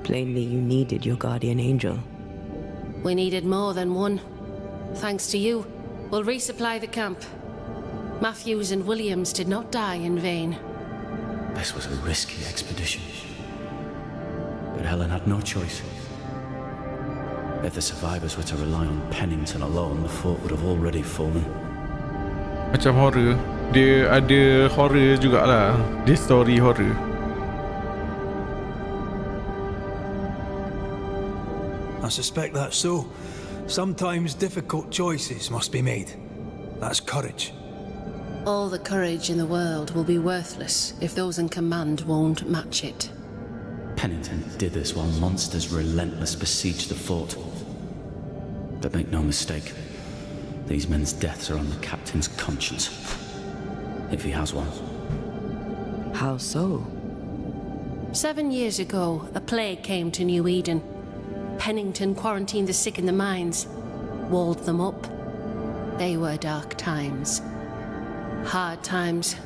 Plainly, you needed your guardian angel. We needed more than one. Thanks to you, we'll resupply the camp. Matthews and Williams did not die in vain. This was a risky expedition. But Helen had no choice. If the survivors were to rely on Pennington alone, the fort would have already fallen. macam horror. Dia ada horror jugalah. Dia story horror. I suspect that's so. Sometimes difficult choices must be made. That's courage. All the courage in the world will be worthless if those in command won't match it. Pennington did this while monsters relentless besieged the fort. But make no mistake, These men's deaths are on the captain's conscience. If he has one. How so? 7 years ago, a plague came to New Eden. Pennington quarantined the sick in the mines, walled them up. They were dark times. Hard times.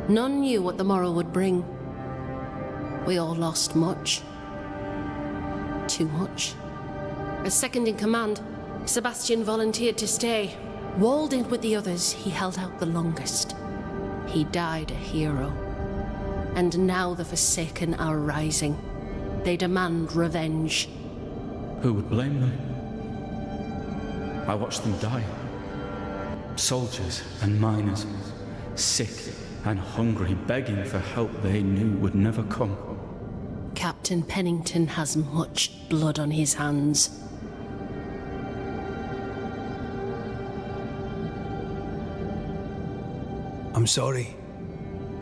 None knew what the morrow would bring. We all lost much. Too much. As second in command, Sebastian volunteered to stay. Walled in with the others, he held out the longest. He died a hero. And now the Forsaken are rising. They demand revenge. Who would blame them? I watched them die. Soldiers and miners, sick and hungry, begging for help they knew would never come. Captain Pennington has much blood on his hands. I'm sorry.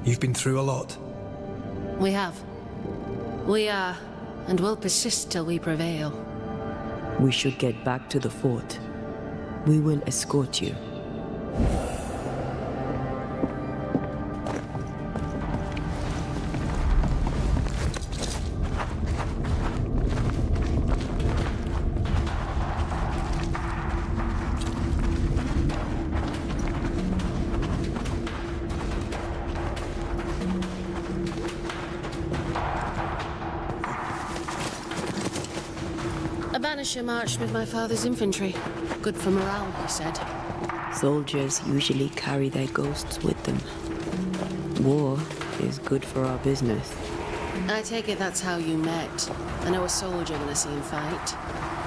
You've been through a lot. We have. We are, and will persist till we prevail. We should get back to the fort. We will escort you. A Banisher marched with my father's infantry. Good for morale, he said. Soldiers usually carry their ghosts with them. War is good for our business. I take it that's how you met. I know a soldier when I see him fight.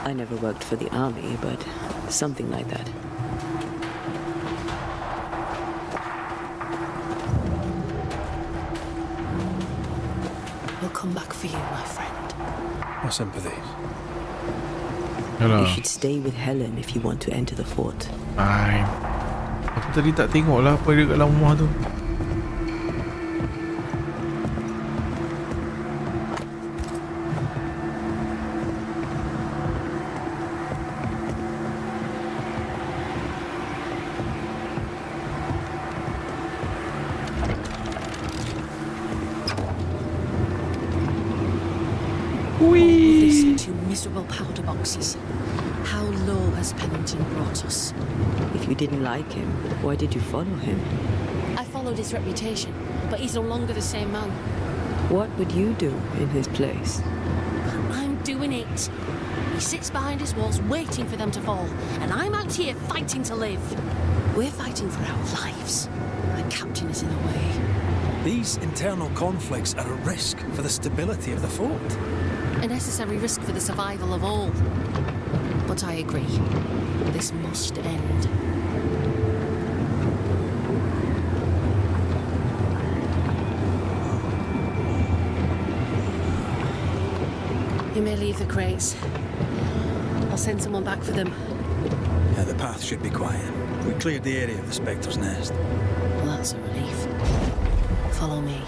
I never worked for the army, but something like that. We'll come back for you, my friend. My sympathies. Yalah. You should stay with Helen if you want to enter the fort. Fine. Aku tadi tak tengok lah apa dia kat dalam rumah tu. These two miserable powder boxes. How low has Pennington brought us? If you didn't like him, why did you follow him? I followed his reputation, but he's no longer the same man. What would you do in his place? I'm doing it. He sits behind his walls waiting for them to fall, and I'm out here fighting to live. We're fighting for our lives. The captain is in the way. These internal conflicts are a risk for the stability of the fort. A necessary risk for the survival of all. But I agree. This must end. You may leave the crates. I'll send someone back for them. Yeah, the path should be quiet. We cleared the area of the Spectre's nest. Well, that's a relief. Follow me.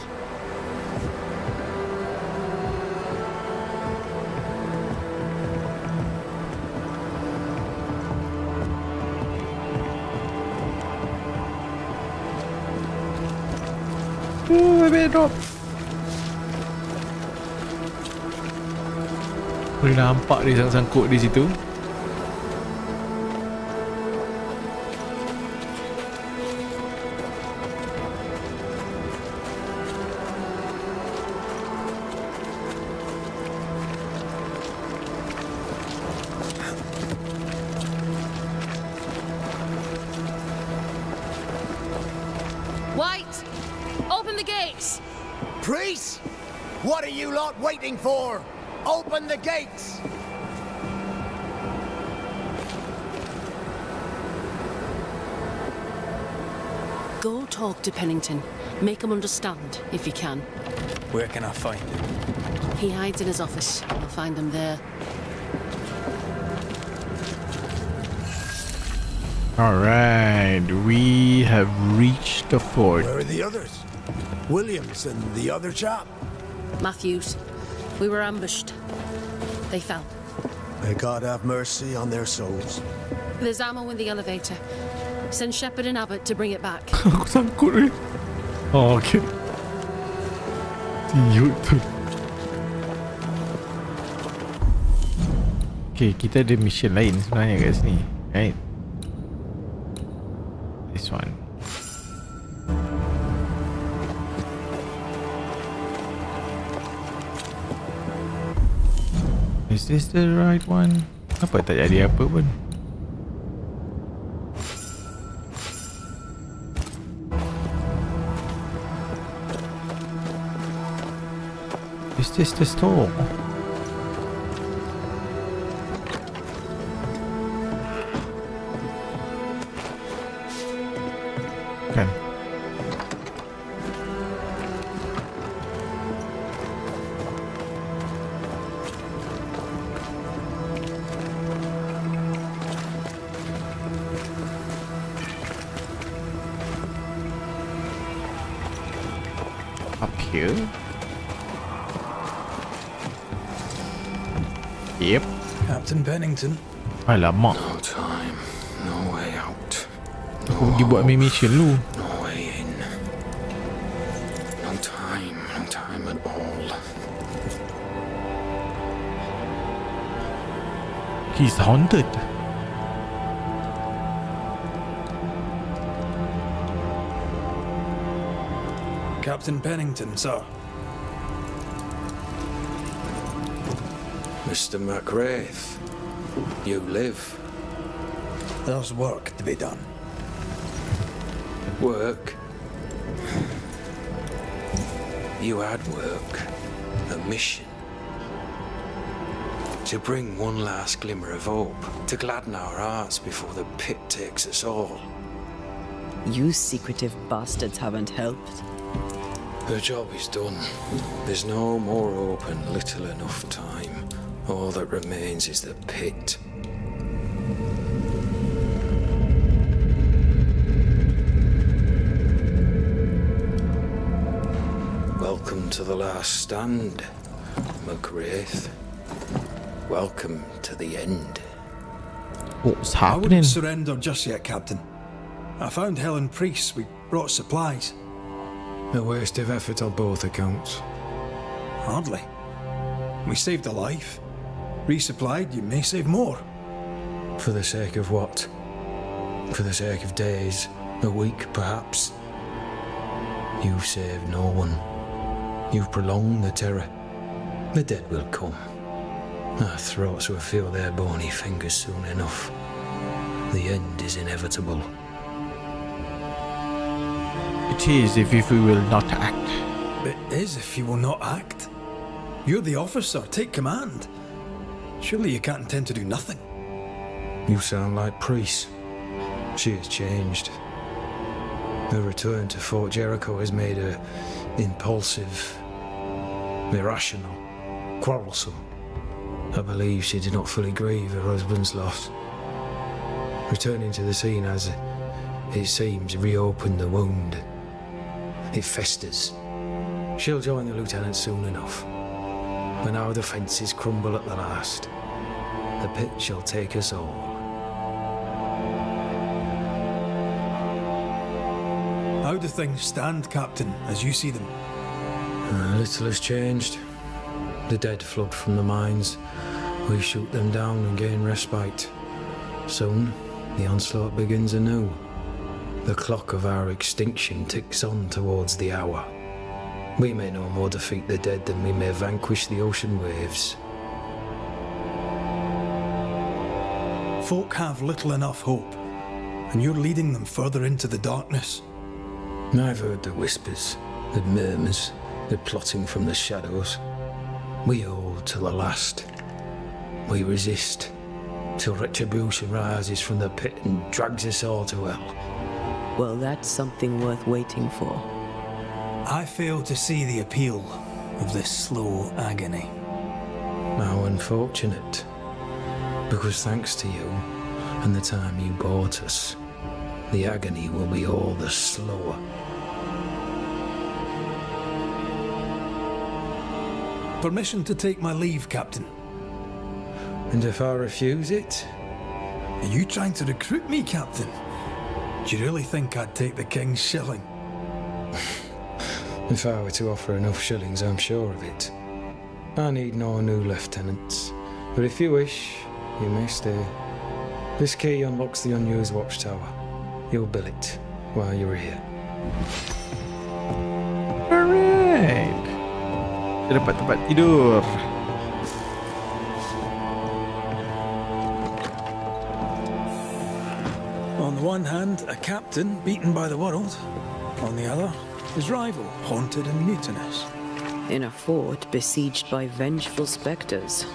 Bedok. Boleh nampak dia sangkut di situ. White! Open the gates! Priest! What are you lot waiting for? Open the gates! Go talk to Pennington. Make him understand, if you can. Where can I find him? He hides in his office. I'll find him there. Alright, we have reached the fort. Where are the others? Williams and the other chap? Matthews. We were ambushed. They fell. May God have mercy on their souls. There's ammo in the elevator. Send Shepard and Abbott to bring it back. Aku sangkut ni. Oh, okay. Tiut tu. Okay, kita ada mission lain sebenarnya kat sini. Right? This one. Is this the right one? Apa tak jadi apa pun? Is this the store? Kan. Up here. Yep. Captain Pennington. Alamak. No time, no way out. Aku pergi buat mission lu. No way in. No time at all. He's haunted. Captain Pennington, sir. Mr. McWraith, you live. There's work to be done. Work? You had work. A mission. To bring one last glimmer of hope. To gladden our hearts before the pit takes us all. You secretive bastards haven't helped. The job is done. There's no more hope and little enough time. All that remains is the pit. Welcome to the last stand, McWraith. Welcome to the end. What's I happening? wouldn't surrender just yet, Captain. I found Helen Priest. We brought supplies. A waste of effort on both accounts. Hardly. We saved a life. Resupplied, you may save more. For the sake of what? For the sake of days, a week perhaps. You've saved no one. You've prolonged the terror. The dead will come. Our throats will feel their bony fingers soon enough. The end is inevitable. It is if we will not act. It is if you will not act. You're the officer. Take command. Surely you can't intend to do nothing. You sound like Priest. She has changed. Her return to Fort Jericho has made her impulsive, irrational, quarrelsome. I believe she did not fully grieve her husband's loss. Returning to the scene has, it seems, reopened the wound. It festers. She'll join the lieutenant soon enough. When our defences crumble at the last, the pit shall take us all. How do things stand, Captain, as you see them? Little has changed. The dead flood from the mines. We shoot them down and gain respite. Soon, the onslaught begins anew. The clock of our extinction ticks on towards the hour. We may no more defeat the dead than we may vanquish the ocean waves. Folk have little enough hope, and you're leading them further into the darkness. I've heard the whispers, the murmurs, the plotting from the shadows. We hold till the last. We resist, till retribution rises from the pit and drags us all to hell. Well, that's something worth waiting for. I fail to see the appeal of this slow agony. How unfortunate. Because thanks to you and the time you bought us, the agony will be all the slower. Permission to take my leave, Captain. And if I refuse it, Are you trying to recruit me, Captain? Do you really think I'd take the King's shilling? If I were to offer enough shillings, I'm sure of it. I need no new lieutenants, but if you wish, you may stay. This key unlocks the unused watchtower. You'll bill it while you're here. Alright. Kita dapat tempat tidur. On the one hand, a captain beaten by the world. On the other, his rival, haunted and mutinous. In a fort besieged by vengeful spectres.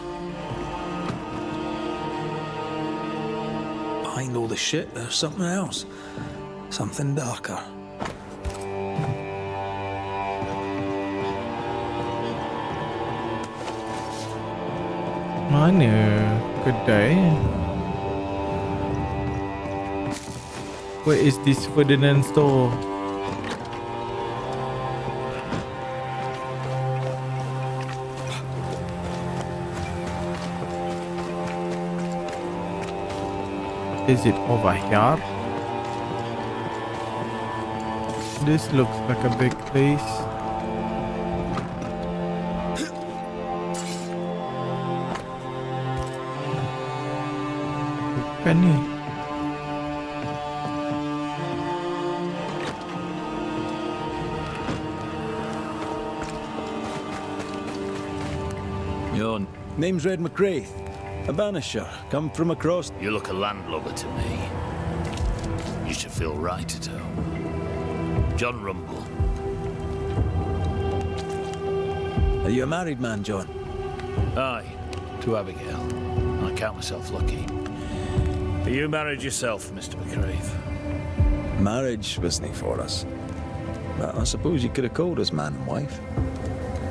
Behind all the shit, there's something else. Something darker. Mana kedai? Where is this Ferdinand store? Is it over here? This looks like a big place. Bukan ni. Your Name's Red McCraith, a banisher, come from across. You look a landlubber to me. You should feel right at home. John Rumble. Are you a married man, John? Aye, to Abigail. I count myself lucky. Are you married yourself, Mr. McCraith? Marriage wasn't for us. But I suppose you could have called us man and wife.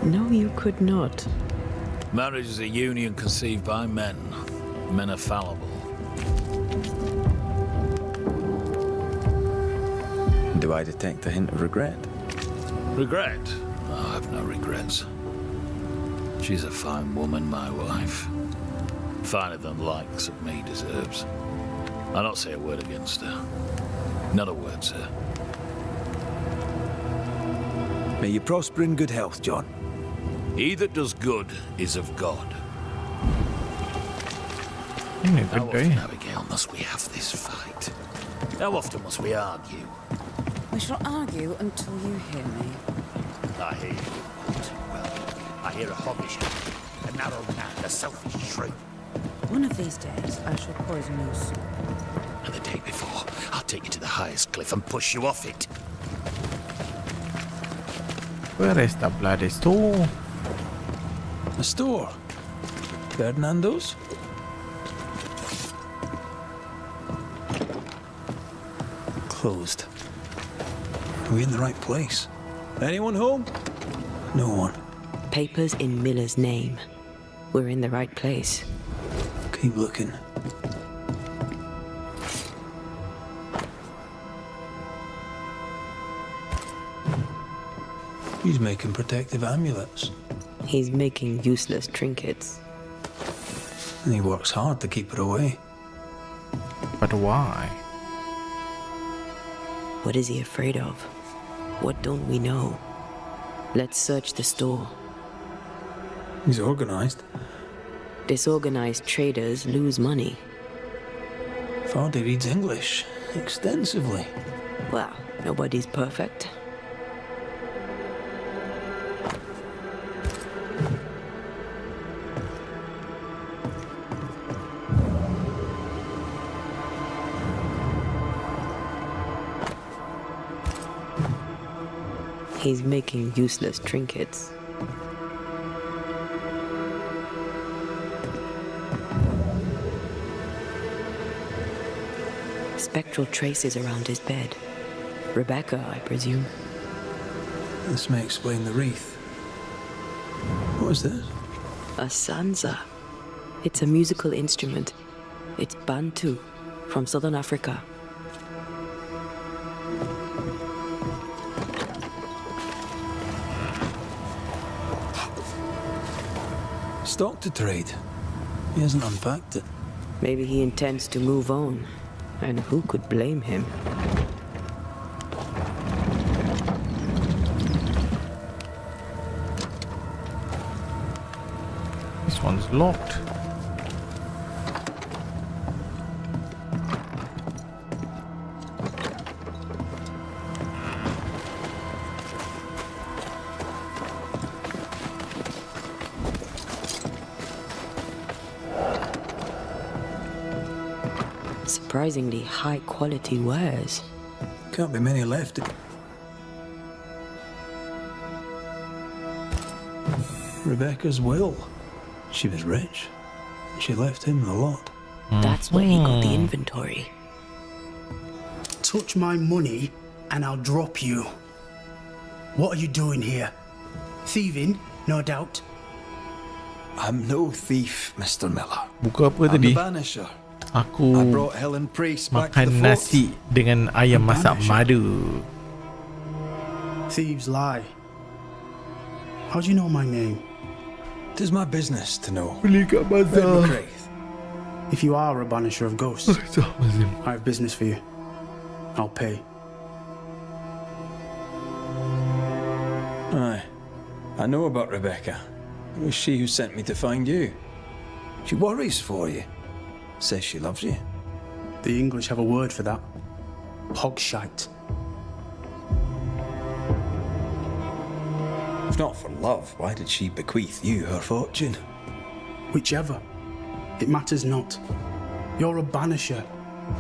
No, you could not. Marriage is a union conceived by men. Men are fallible. Do I detect a hint of regret? Regret? Oh, I have no regrets. She's a fine woman, my wife. Finer than likes of me deserves. I'll not say a word against her. Not a word, sir. May you prosper in good health, John. He that does good is of God. Ini How kedai. often, Abigail, must we have this fight? How often must we argue? We shall argue until you hear me. I hear you all too well. I hear a hoggish, a narrow man, a selfish shrew. One of these days, I shall poison your soup. And the day before, I'll take you to the highest cliff and push you off it. Where is the bloody store? A store? Ferdinando's? Closed. Are we in the right place? Anyone home? No one. Papers in Miller's name. We're in the right place. Keep looking. He's making protective amulets. He's making useless trinkets. And he works hard to keep it away. But why? What is he afraid of? What don't we know? Let's search the store. He's organized. Disorganized traders lose money. Fardy reads English extensively. Well, nobody's perfect. He's making useless trinkets. Spectral traces around his bed. Rebecca, I presume. This may explain the wreath. What is this? A sansa. It's a musical instrument. It's Bantu, from southern Africa. Stock to trade. He hasn't unpacked it. Maybe he intends to move on, and who could blame him? This one's locked. Surprisingly high quality wares. Can't be many left. Rebecca's will. She was rich. She left him a lot. That's where he got the inventory. Touch my money and I'll drop you. What are you doing here? Thieving, no doubt. I'm no thief, Mr. Miller. Buka apa I'm tadi? the Banisher. Aku I brought Helen Priest back to the makan fort. nasi dengan ayam masak madu. Thieves lie. How do you know my name? It is my business to know. Beli kat bazar. If you are a banisher of ghosts, I have business for you. I'll pay. Aye. I know about Rebecca. It was she who sent me to find you. She worries for you. Says she loves you. The English have a word for that. Hogshite. If not for love, why did she bequeath you her fortune? Whichever. It matters not. You're a banisher.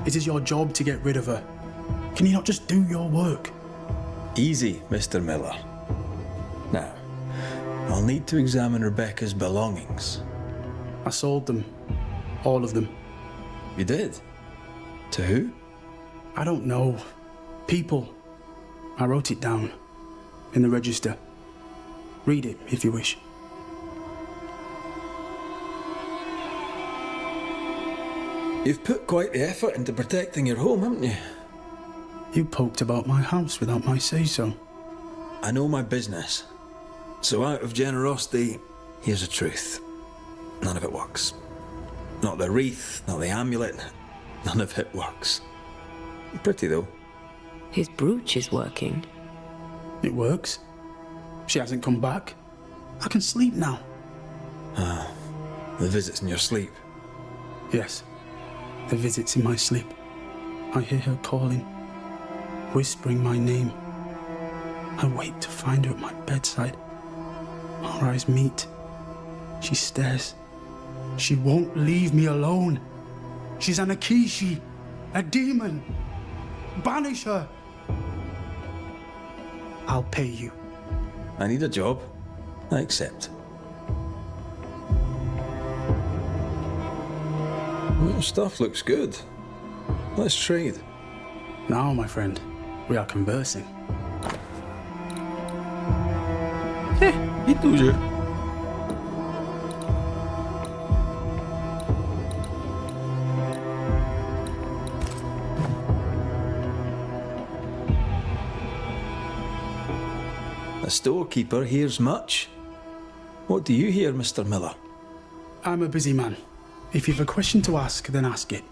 It is your job to get rid of her. Can you not just do your work? Easy, Mr. Miller. Now, I'll need to examine Rebecca's belongings. I sold them. All of them. You did? To who? I don't know. People. I wrote it down. In the register. Read it, if you wish. You've put quite the effort into protecting your home, haven't you? You poked about my house without my say-so. I know my business. So out of generosity, here's the truth. None of it works. Not the wreath, not the amulet. None of it works. Pretty, though. His brooch is working. It works. She hasn't come back. I can sleep now. Ah, the visits in your sleep. Yes, the visits in my sleep. I hear her calling, whispering my name. I wait to find her at my bedside. Our eyes meet. She stares. She won't leave me alone. She's an Akishi, a demon. Banish her. I'll pay you. I need a job. I accept. Your stuff looks good. Let's trade. Now, my friend, we are conversing. Itu je. The storekeeper hears much. What do you hear, Mr. Miller? I'm a busy man. If you've a question to ask, then ask it.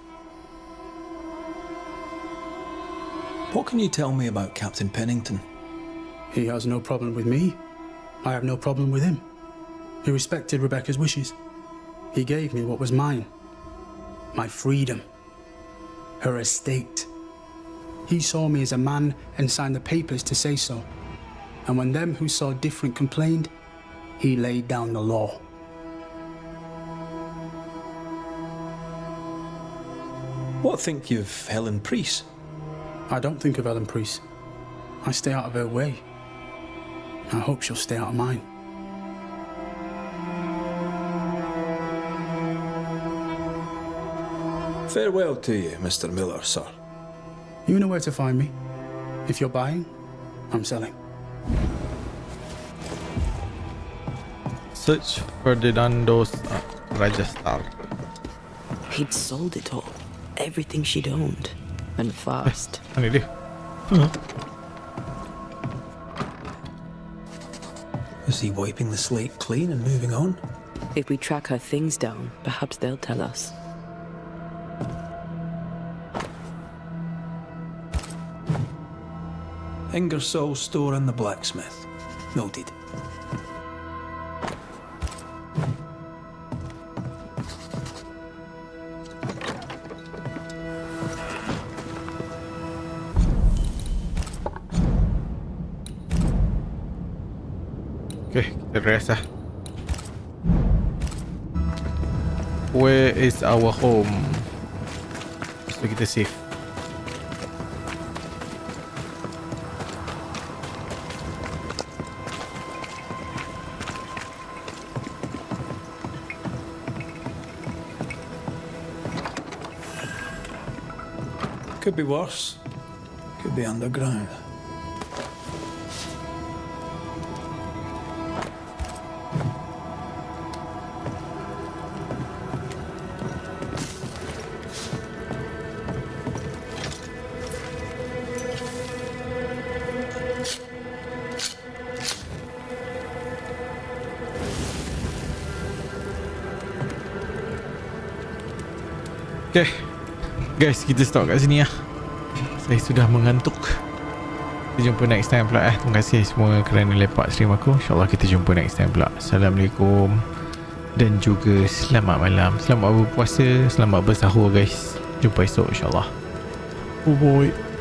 What can you tell me about Captain Pennington? He has no problem with me. I have no problem with him. He respected Rebecca's wishes. He gave me what was mine. My freedom. Her estate. He saw me as a man and signed the papers to say so. And when them who saw different complained, he laid down the law. What think you of Helen Priest? I don't think of Helen Priest. I stay out of her way. I hope she'll stay out of mine. Farewell to you, Mr. Miller, sir. You know where to find me. If you're buying, I'm selling. Search Ferdinando's Rajasthan. He'd sold it all. Everything she'd owned. And fast. Mana dia? Is he wiping the slate clean and moving on? If we track her things down, perhaps they'll tell us. Ingersoll store and the blacksmith. Noted. Okay, kita rest lah. Where is our home? So kita save. Could be worse. Could be underground. Okay, guys, kita stop kat sini lah. Saya sudah mengantuk. Kita jumpa next time pula. Terima kasih semua kerana lepak stream aku. InsyaAllah kita jumpa next time pula. Assalamualaikum dan juga selamat malam. Selamat berpuasa, selamat bersahur guys. Jumpa esok insyaAllah. Bye bye.